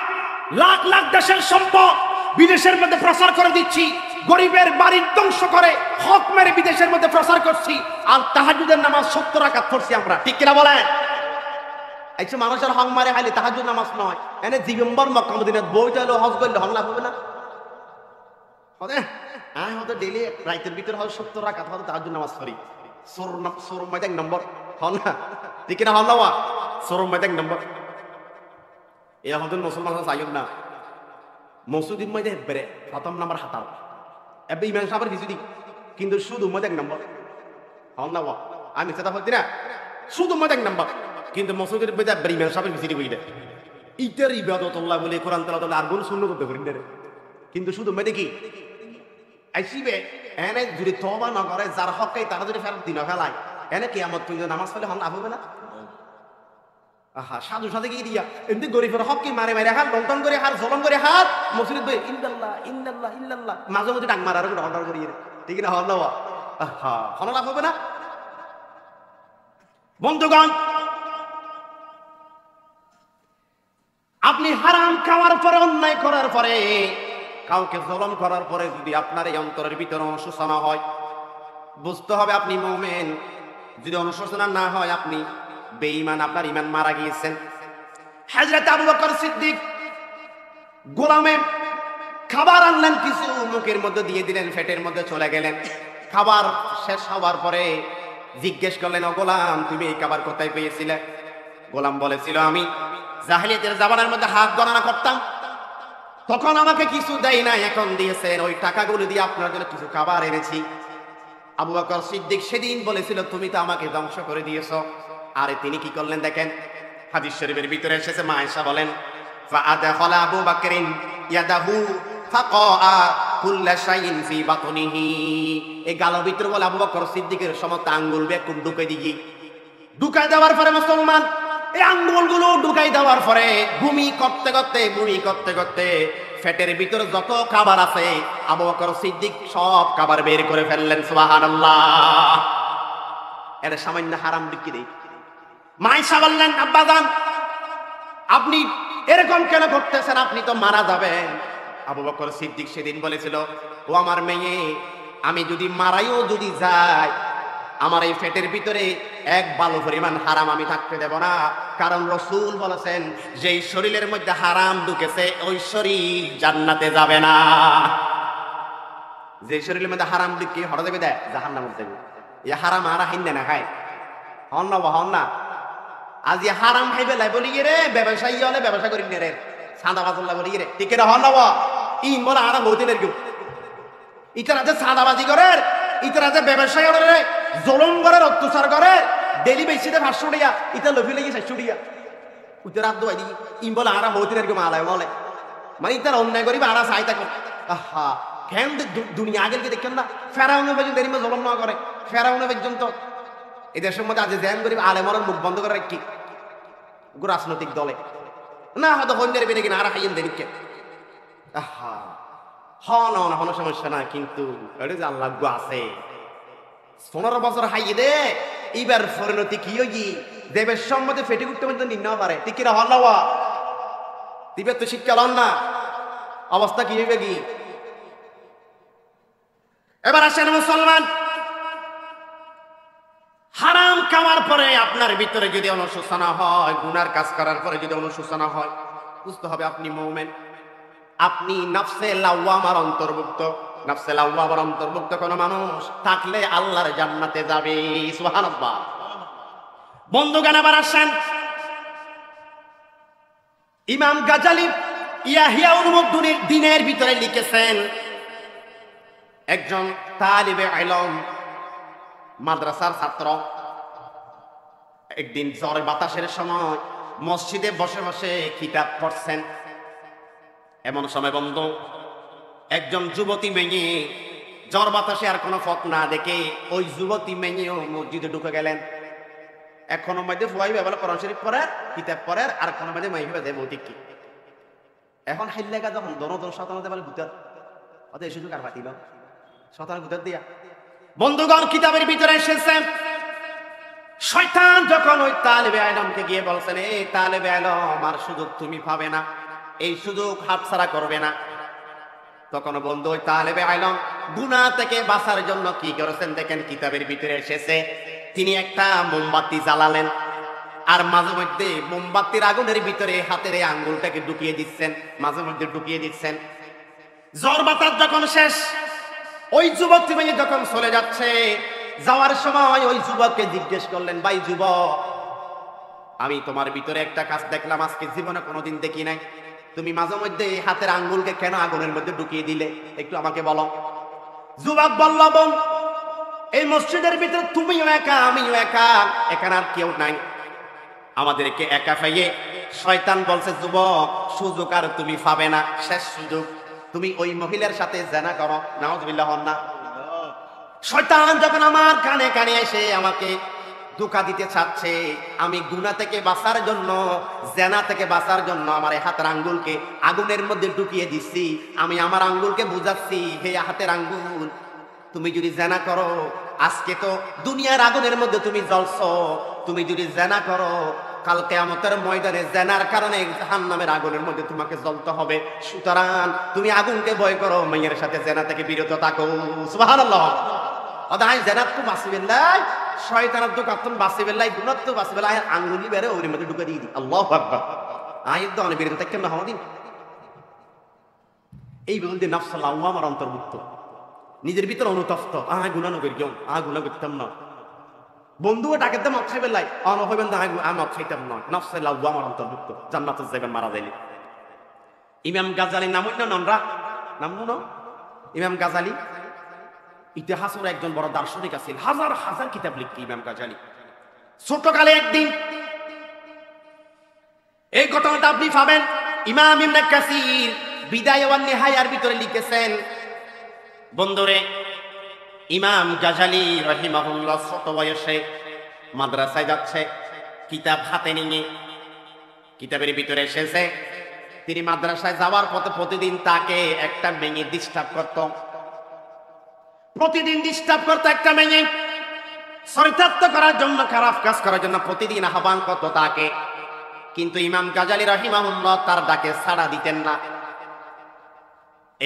লাখ লাখ দেশের সম্পদ বিদেশের মধ্যে প্রচার করে দিচ্ছি, গরিবের বাড়ির ধ্বংস করে হক মেরে বিদেশের মধ্যে প্রচার করছি, আর তাহাজ্জুদের নামাজ 70 রাকাত পড়ছি আমরা, ঠিক কিনা বলেন? এই যে মানুষের হক মারে হাইলে তাহাজ্জুদ নামাজ নয়, এনে জীবনভর মক্কা মদিনাত বইটা হলো হজ করলে হক লাভ হবে না? আমি হয়তো ডেইলি রাইতের ভিতরে হয়তো 70 রাকাত হয়তো তাহাজ্জুদ নামাজ পড়ি, সোর মধ্যে 1 নম্বর হল না, ঠিক কিনা হল না? সোর মধ্যে 1 নম্বর। এ হয়তো মুসলমান চাইল না মসুদির মধ্যে বেড়ে 1 নম্বর হাতাল এবার ইমান সাহেবের কিছু দিক, কিন্তু শুধু মধ্যে 1 নম্বর হল না? আমি সেটা হচ্ছি না, শুধু মধ্যে 1 নম্বর, কিন্তু মসুদের মধ্যে ইমান সাহেবের কিছু দিক বইলে ইটার ইবাদতুল্লাহ বলে কোরআন তেলাওয়াত আর কোন সুন্নাত করতে পারি না, কিন্তু শুধু মধ্যে কি আইসিবে এনে যদি তওবা না করে যার হককে তারা যদি ফেরত দিন ফেলায় এনে কিয়ামত পর্যন্ত নামাজ পড়লে হল লাভ হবে না? আহা সাধু সাথে কি দিয়া এমনি গরিবের হককে মারে মারে হার লন্টন করে হার জলম করে হার মসজিদ বই ইল্লাল্লাহ ইল্লাল্লাহ ইল্লাল্লাহ মাঝে মধ্যে ডাক মারার করে অর্ডার করিয়ে, ঠিক না? হল না? আহা হল লাভ হবে না? বন্ধুগণ, আপনি হারাম খাওয়ার পরে, অন্যায় করার পরে, কাউকে জলম করার পরে যদি আপনার এই অন্তরের ভিতরে অনুশোচনা হয়, বুঝতে হবে আপনি মুমিন। যদি অনুশোচনা না হয় আপনি বেঈমান, আপনার ঈমান মারা গিয়েছেন। হযরত আবু বকর সিদ্দিক গোলামে খাবার আনলেন, কিছু মুখের মধ্যে দিয়ে দিলেন, পেটের মধ্যে চলে গেলেন। খাবার শেষ হওয়ার পরে জিজ্ঞেস করলেন, ও গোলাম তুমি এই খাবার কোথায় পেয়েছিলে? গোলাম বলেছিল, আমি জাহেলিয়াতের জামানার মধ্যে হাত গণনা করতাম, তখন আমাকে কিছু দেয় না, এখন দিয়েছেন, ওই টাকাগুলো দিয়ে আপনার জন্য কিছু খাবার এনেছি। আবু বকর সিদ্দিক সেদিন বলেছিল তুমি তো আমাকে ধ্বংস করে দিয়েছো। আরে তিনি কি করলেন দেখেন, হাদিস শরীফের ভিতরে এসেছে, মা আয়েশা বলেন ফাআদাখালা আবু বকরিন ইয়াদাহু ফাকাআ কুল্লা শাইইন ফি বাতনিহি। এই গালের ভিতরে বলে আবু বকর সিদ্দিকের সমস্ত আঙ্গুল বেকুব ঢুকে দিয়ে, ঢুকাই দেওয়ার পরে মুসলমান এই আঙ্গুলগুলো ঢুকাই দেওয়ার পরে বমি করতে করতে পেটের ভিতরে যত খাবার আছে আবু বকর সিদ্দিক সব খাবার বের করে ফেললেন। সুবহানাল্লাহ। এটা সামান্য হারাম দিক কি? মা আয়েশা বললেন, আব্বাজান আপনি এরকম কেন করতেছেন, আপনি তো মারা যাবেন। আবু বকর সিদ্দিক সেদিন বলেছিল, ও আমার মেয়ে, আমি যদি মারাইও যদি যাই, আমার এই পেটের ভিতরে এক বালু পরিমাণ হারাম আমি থাকতে দেব না, কারণ রাসূল বলেছেন যেই শরীরের মধ্যে হারাম ঢুকেছে ওই শরীর জান্নাতে যাবে না। যে শরীরের মধ্যে হারাম ঢুকে হঠাৎ যাবে দেয় জাহান্নামে যাবে। এই হারাম আর হাইন না খায় হন না আজ এই হারাম খাইবে লাই বলি রে ব্যবসায়ী হলে ব্যবসা করি নে রে সাদা বাজল্লা বলি রে, ঠিক হন না? ইন বলে হারাম হইতে রে, ইতারা যে সাদাবাজি করে, ইতারা যে ব্যবসায়ী করে, জলম করে, অত্যাচার করে, ডেলি বেশিতে 500 টাকা, ইতা লফি লেগে 400 টাকা উত্তর হাত দোয়াই দিই, ইন বলে আরা হইতে রে মালায় বলে, মানে ইতার অন্যায় করি আরা চাই থাকো। আহা কেন দুনিয়া আগের কি দেখেন না, ফেরাউনের পর্যন্ত এরিমা জলম না করে, ফেরাউনের পর্যন্ত এই দেশের মধ্যে আজ জ্যাম করি আলেমরের মুখ বন্ধ করে রাখি রাজনৈতিক দলে না, হয়তো হন্যের বেড়ে কিনা আরা খাইয়েন দেরিকে। আহা হন হন সমস্যা না, কিন্তু এটা যে আল্লাহ আছে 15 বছর হাইয়ে দে, এইবার পরিণতি কি হই দেবের সম্মতি ফেটে উঠতে পর্যন্ত নিতে পারে, ঠিক কিনা? হল দিবে তো শিক্ষা লন না, অবস্থা কি হইবে কি? এবার আসেন মুসলমান, হারাম খাওয়ার পরে আপনার ভিতরে যদি অনুশোচনা হয়, গুনার কাজ করার পরে যদি অনুশোচনা হয়, বুঝতে হবে আপনি মুমিন, আপনি নফসে লাওয়ামার অন্তর্ভুক্ত। নফসে লাওয়ামার অন্তর্ভুক্ত কোন মানুষ থাকলে আল্লাহর জান্নাতে যাবে। সুবহানাল্লাহ। বন্ধুগণ এবার আসেন, ইমাম গাজালি ইয়াহিয়া উলুমুদ্দিনের ভিতরে লিখেছেন, একজন তালিবে ইলম, মাদ্রাসার ছাত্র, একদিন ঝড় বাতাসের সময় মসজিদে বসে বসে কিতাব পড়ছেন। এমন সময় বন্ধু, একজন যুবতী মেয়ে, ঝড় বাতাসে আর কোনো পথ না দেখে ওই যুবতী মেয়েও মসজিদে ঢুকে গেলেন। এখনো মধ্যে ফুয়াইবে বলে কোরআন শরীফ পড়ে, কিতাব পড়ে, আর কোনো মধ্যে মাইবে দেয় বৌদিক কি। এখন হাইলেগা যখন দন শতানতে বলে ভূতার অত এই সুযোগ আর পাতিল শতান ভূতার দিয়া। বন্ধুগণ কিতাবের ভিতরে এসেছে, শয়তান যখন ওই তালেবে ইলমকে গিয়ে বলছেন, এই তালেবে ইলম আর সুযোগ তুমি পাবে না, এই সুযোগ হাতছাড়া করবে না। তখন বন্ধু ওই তালেবে ইলম গুনাহ থেকে বাঁচার জন্য কি করেছেন দেখেন, কিতাবের ভিতরে এসেছে, তিনি একটা মোমবাতি জ্বালালেন, আর মাঝে মধ্যে মোমবাতির আগুনের ভিতরে হাতের এই আঙ্গুলটাকে ঢুকিয়ে দিচ্ছেন, মাঝে মধ্যে ঢুকিয়ে দিচ্ছেন। ঝড় বাতাস যখন শেষ, ওই যুবকটি মেয়ে যখন চলে যাচ্ছে, যাওয়ার সময় ওই যুবককে জিজ্ঞেস করলেন, ভাই যুবক, আমি তোমার ভিতরে একটা কাজ দেখলাম আজকে জীবনে কোনোদিন দেখি নাই, তুমি মাঝে মধ্যে হাতের আঙ্গুলকে কেন আগুনের মধ্যে ঢুকিয়ে দিলে, একটু আমাকে বলো। যুবক বলল, বোন, এই মসজিদের ভিতরে তুমিও একা, আমিও একা, এখানে আর কেউ নাই, আমাদেরকে একা পাইয়ে শয়তান বলছে, যুবক সুযোগ আর তুমি পাবে না, শেষ সুযোগ, তুমি ওই মহিলার সাথে জেনা করো। নাউযুবিল্লাহ। না, শয়তান যখন আমার কানে কানে এসে আমাকে ধোঁকা দিতে চাচ্ছে, আমি গুনাহ থেকে বাঁচার জন্য, জেনা থেকে বাঁচার জন্য আমার হাতের আঙ্গুলকে আগুনের মধ্যে ঢুকিয়ে দিচ্ছি। আমি আমার আঙ্গুলকে বুঝাচ্ছি, হে হাতের আঙ্গুল, তুমি যদি জেনা করো, আজকে তো দুনিয়ার আগুনের মধ্যে তুমি জ্বলছো, তুমি যদি জেনা করো, কাল কিয়ামতের ময়দানে জেনার কারণে জাহান্নামের আগুনের মধ্যে তোমাকে জ্বলতে হবে। সুতরাং তুমি আগুনকে ভয় করো, মেয়ের সাথে জেনা থেকে বিরত থাকো। সুবহানাল্লাহ। অদাই জেনাত তো বাঁচিবেলাই, শয়তানাত তো কাতুন বাঁচিবেলাই, গুনাত তো বাঁচিবেলাই, আঙ্গুলি বেরে ওর মধ্যে ঢুকে দিয়ে দি। আল্লাহু আকবার। আইদ তো অনেক বিরত থাকেন না হামাদিন। এই বলতে নফস লাওয়ামার অন্তর্ভুক্ত, নিজের ভিতরে অনুতপ্ত, গুনাহ নগর কেউ, গুনাহ করতাম না, বন্ধুও ডাকে তো মদ খাইবেন লাই, হইবেন না মদ খাইতাম নয়, নফসে লাওয়ামার অন্তর্ভুক্ত, জান্নাতে যাবেন মারা যাইলে। ইমাম গাজালি নাম হইল ননরা, নাম নো ইমাম গাজালি ইতিহাসের একজন বড় দার্শনিক আছেন, হাজার হাজার কিতাব লিখতে ইমাম গাজালি। ছোটকালে একদিন এই ঘটনাটা আপনি পাবেন, ইমাম ইবনে কাসির বিদায় ওয়ান নিহায়ার ভিতরে লিখেছেন। বন্ধুরে, ইমাম গাজালি রাহিমাহুল্লাহ ছোট বয়সে মাদ্রাসায় যাচ্ছে, কিতাব হাতে নিয়ে, কিতাবের ভিতরে এসেছে, তিনি মাদ্রাসায় যাওয়ার পথে প্রতিদিন তাকে একটা মেয়ে ডিস্টার্ব করত, প্রতিদিন ডিস্টার্ব করতো একটা মেয়ে, চরিতার্থ করার জন্য, খারাপ কাজ করার জন্য প্রতিদিন আহ্বান করতো তাকে। কিন্তু ইমাম গাজালি রাহিমাহুল্লাহ তার ডাকে সাড়া দিতেন না।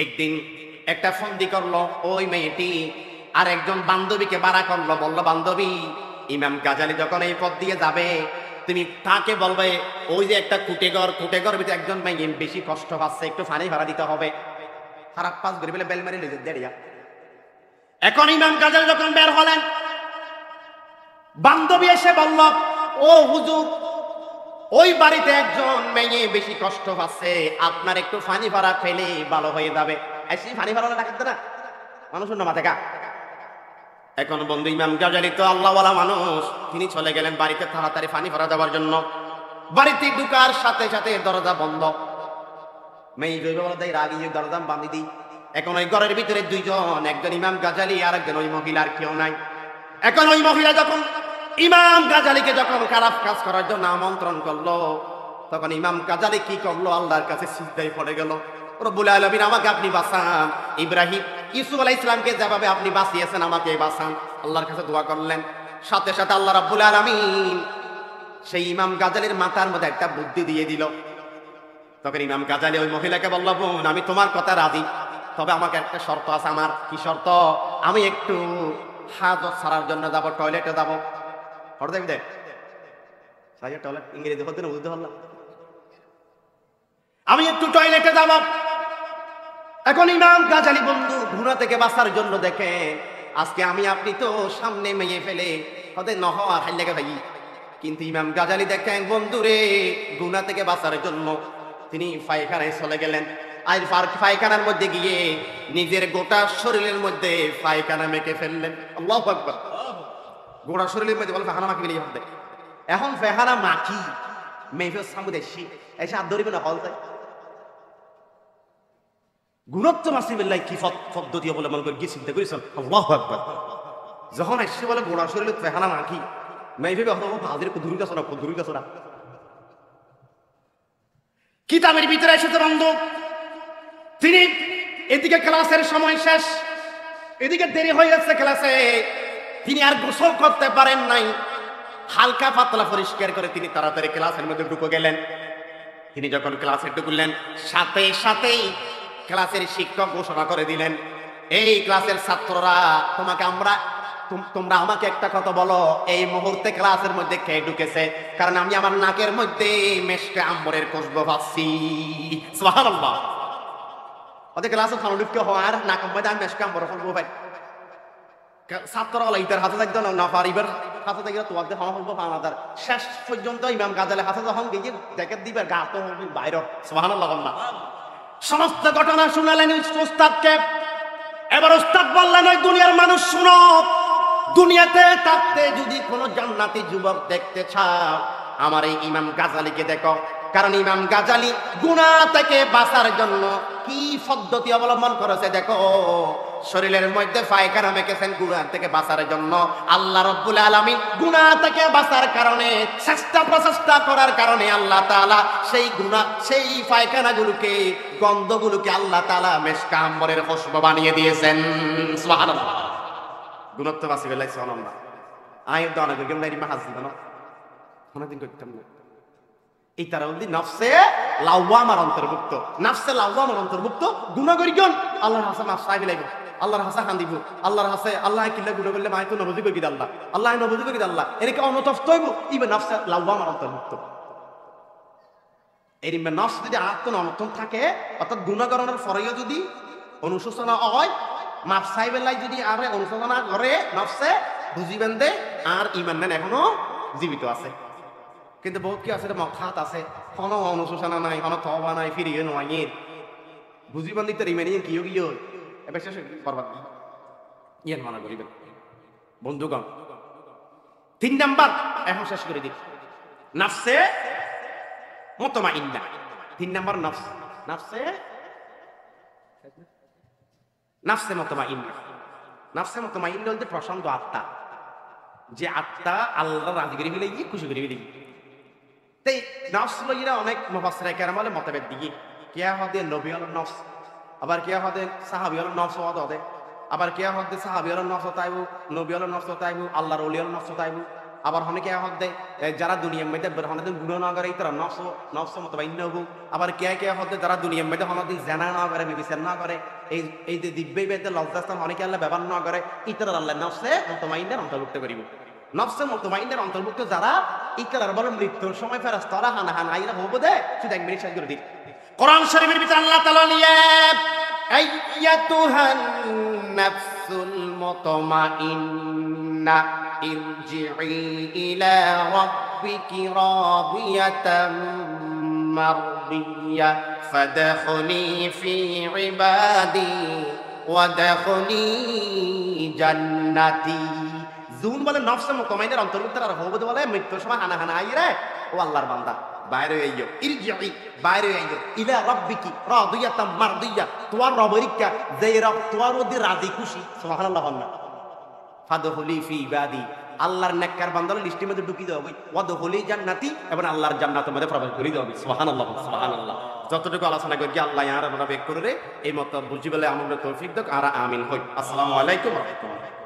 একদিন একটা ফন্দি করলো ওই মেয়েটি, আর একজন বান্ধবীকে বাড়া করলো, বললো, বান্ধবী, ইমাম গাজালি যখন এই পথ দিয়ে যাবে, তুমি তাকে বলবে ওই যে একটা কুটেঘর, কুটেঘর ভিতরে একজন মেয়ে বেশি কষ্ট পাচ্ছে, একটু পানি ভাড়া দিতে হবে। খারাপ পাস করে বলে বেল মারি লেগে দেড়িয়া। এখন ইমাম গাজালি যখন বের হলেন, বান্ধবী এসে বলল, ও হুজুর, ওই বাড়িতে একজন মেয়ে বেশি কষ্ট পাচ্ছে, আপনার একটু পানি ভাড়া ফেলে ভালো হয়ে যাবে। এসে পানি ভাড়া ডাকতে না মানুষ না মাথা। এখন বন্ধু ইমাম গাজালি তো আল্লাহওয়ালা মানুষ, তিনি চলে গেলেন বাড়িতে তাড়াতাড়ি পানি ভরা দেওয়ার জন্য। বাড়িতে ঢুকার সাথে সাথে দরজা বন্ধ, মেয়ে জৈব দেয় রাগিয়ে দরজা বাঁধি দিই। এখন ওই ঘরের ভিতরে দুইজন, একজন ইমাম গাজালি আর একজন ওই মহিলার কেউ নাই। এখন ওই মহিলা যখন ইমাম গাজালিকে যখন খারাপ কাজ করার জন্য আমন্ত্রণ করলো, তখন ইমাম গাজালি কি করলো, আল্লাহর কাছে সিজদায় পড়ে গেল, রব্বুল আলামিন আমাকে আপনি বাঁচান, ইব্রাহিম ইউসুফ আলাইহিস সালামকে যেভাবে আপনি বাঁচিয়েছেন আমাকে বাঁচান। আল্লাহর কাছে দোয়া করলেন, সাথে সাথে আল্লাহ রাব্বুল আলামিন সেই ইমাম গাজালির মাথার মধ্যে একটা বুদ্ধি দিয়ে দিল। তখন ইমাম গাজালি ওই মহিলাকে বলল, বোন আমি তোমার কথা রাজি, তবে আমাকে একটা শর্ত আছে। আমার কি শর্ত? আমি একটু হাজত ছাড়ার জন্য যাব, টয়লেটে যাব। টয়লেট ইংরেজি হতে না, বুঝতে পারলাম। আমি একটু টয়লেটে যাব। এখন ইমাম গাজালি বন্ধু গুনাহ থেকে বাঁচার জন্য দেখে আজকে আমি আপনি তো সামনে মেয়ে ফেলে হতে নহ আর লেগে ভাই, কিন্তু ইমাম গাজালি দেখেন বন্ধুরে গুনাহ থেকে বাঁচার জন্য তিনি পায়খানায় চলে গেলেন। আর পায়খানার মধ্যে গিয়ে নিজের গোটা শরীরের মধ্যে পায়খানা মেখে ফেললেন। আল্লাহু আকবার। গোটা শরীরের মধ্যে বলে পায়খানা মাখি ফেলে হবে। এখন পায়খানা মাখি মেয়ে সামুদে এসে হাত ধরিবে না, হল যায় গুণত্ব মাসিবিল্লাহ কি পদ্ধতি বলে মনে করে গিয়ে চিন্তা করেছেন। আল্লাহু আকবার। যখন এসে বলে গোড়া শরীরে পেহানা মাখি মেয়ে ভাজির কুদুরি গাছ না, কুদুরি গাছ না। কিতাবের ভিতরে এসেছে বন্ধু, তিনি এদিকে ক্লাসের সময় শেষ, এদিকে দেরি হয়ে যাচ্ছে ক্লাসে, তিনি আর গোসল করতে পারেন নাই। হালকা পাতলা পরিষ্কার করে তিনি তাড়াতাড়ি ক্লাসের মধ্যে ঢুকে গেলেন। তিনি যখন ক্লাসে ঢুকলেন সাথে সাথেই ক্লাসের শিক্ষক ঘোষণা করে দিলেন, এই ক্লাসের ছাত্ররা তোমরা আমাকে একটা কথা বলো, এই মুহূর্তে ক্লাসের মধ্যে কে ঢুকেছে? কারণ আমি আমার নাকের মধ্যে মেশকে আম্বরের খুশবু পাচ্ছি। সুবহানাল্লাহ। ওদের ক্লাসে খানো ঢুকে হওয়ার নাকের মধ্যে আমি মেশকে আম্বরের খুশবু পাই। ছাত্ররা ইতার হাতে থাকতো না পারিবার হাতে থাকলে তোমাদের হওয়া খুশবু পাওয়া। শেষ পর্যন্ত ইমাম গাজালে হাতে যখন গিয়ে দেখে দিবার গা তো বাইরে। সুবহানাল্লাহ। সমস্ত ঘটনা শুনালেন উস্তাদকে। এবার উস্তাদ বললেন, ওই দুনিয়ার মানুষ শুনো, দুনিয়াতে থাকতে যদি কোনো জান্নাতি যুবক দেখতে চাও আমার এই ইমাম গাজালিকে দেখো। কারণ ইমাম গাজালি গুনাহ থেকে বাঁচার জন্য কি পদ্ধতি অবলম্বন করেছে দেখো। শরীরের মধ্যে পায়খানা মেখেছেন গুনাহ থেকে বাঁচার জন্য। আল্লাহ রাব্বুল আলামিন গুনাহ থেকে বাঁচার কারণে চেষ্টা প্রচেষ্টা করার কারণে আল্লাহ তাআলা সেই গুনাহ, সেই পায়খানাগুলোকে, গন্ধগুলোকে আল্লাহ তাআলা মেশক আম্বরের খুশবু বানিয়ে দিয়েছেন। সুবহানাল্লাহ। গুণত্ব বাঁচি বেলাই সুবহানাল্লাহ। আয়ের দানা করে গেম নাইরি মাহাজ দিন না অনেকদিন করতাম না। এই তারা বলদি নফসে লাওয়ামার অন্তর্ভুক্ত, নফসে লাওয়ামার অন্তর্ভুক্ত। গুনাহ করি কোন আল্লাহর হাসা মাফ চাই বেলাইব, আল্লাহর হাসা খান দিব, আল্লাহর হাসে আল্লাহ কিল্লা গুনাহ করলে মাই তো নবজি করি আল্লাহ, আল্লাহ নবজি করি আল্লাহ, এরকে অনতফত হইব ইবে নফসে লাওয়ামার অন্তর্ভুক্ত। এর নফস যদি আত্ম অনতন থাকে, অর্থাৎ গুনাহ করানোর পরেও যদি অনুশোচনা হয়, মাফ চাই বেলাই যদি আর অনুশোচনা করে নফসে, বুঝিবেন দে আর ইমান নেন এখনো জীবিত আছে। কিন্তু বহুত কি আছে মখাত আছে, কোনো অনুশোচনা নাই, কোনো তওবা নাই, ফিরিয়ে নয় বুঝিবেন দিতে ইমানি কিও কিও এবার শেষ বরবাদ ইয়ান মানা করিবেন। বন্ধুগণ, 3 নাম্বার এখন শেষ করে দিই, নফসে মুতমাইন্না। 3 নাম্বার নফস, নফসে মুতমাইন্না। নফসে মুতমাইন্না বলতে প্রশান্ত আত্মা, যে আত্মা আল্লাহ রাজি করে ফেলে গিয়ে খুশি করে ফেলে। তাই নফস লইরা অনেক মুফাসসিরে কেরামে মতভেদ দিয়ে কিয়া হদে নবী হল নফস, আবার কিয়া হদে সাহাবী হল নফস হদে, আবার কিয়া হদে সাহাবী হল নফস তাইবু, নবী হল নফস তাইবু, আল্লাহর ওলি হল নফস তাইবু। আবার হনে কিয়া হদে যারা দুনিয়ার মধ্যে হনদিন গুনাহ না করে তারা নফস মুতমাইন্না হবু। আবার কিয়া হদে যারা দুনিয়ার মধ্যে হনদিন জানা না করে, বিবেচনা না করে, এই যে দিব্যই বেদে লজ্জাস্থান অনেকে আল্লাহ ব্যবহার না করে, ইতরা আল্লাহ নফসে মুতমাইন্নার অন্তর্ভুক্ত করিব। নফসে মুতমাইন্নার অন্তর্ভুক্ত যারা ইকরার বলে মৃত্যুর সময় ফেরেশতারা হানা আইরা হবো দে শুধু এক মিনিট শেষ করে দিই। কোরআন শরীফের ভিতরে আল্লাহ তাআলা নিয়ে আইয়াতুহান নাফসুল মুতমাইন্না ইরজিই ইলা রাব্বিকি রাদিয়াতাম মারদিয়া ফাদখুলি ফি ইবাদি ওয়াদখুলি জান্নাতি। জুন বলে নফসে মুতমাইন্নার অন্তর্ভুক্ত আর হবো বলে মৃত্যুর সময় হানা আইরা ও আল্লাহর বান্দা বাইরে আইয়ো, ইরজিই বাইরে আইয়ো ইলা রাব্বিকি রাদিয়াতাম মারদিয়া, তোমার রবরিকা যে রব তোমার মধ্যে রাজি খুশি। সুবহানাল্লাহ। ফাদখুলি ফি ইবাদি, আল্লাহর নেককার বান্দার লিস্টের মধ্যে ঢুকিয়ে দেওয়া হবে। ওয়াদখুলি জান্নাতি, এবং আল্লাহর জান্নাতের মধ্যে প্রবেশ করে দেওয়া হবে। সুবহানাল্লাহ, সুবহানাল্লাহ। যতটুকু আলোচনা করি আল্লাহ আর আমরা বেক করে এই মত বুঝি বলে আমরা তৌফিক দাও আর আমিন হই। আসসালামু আলাইকুম ওয়া রাহমাতুল্লাহ।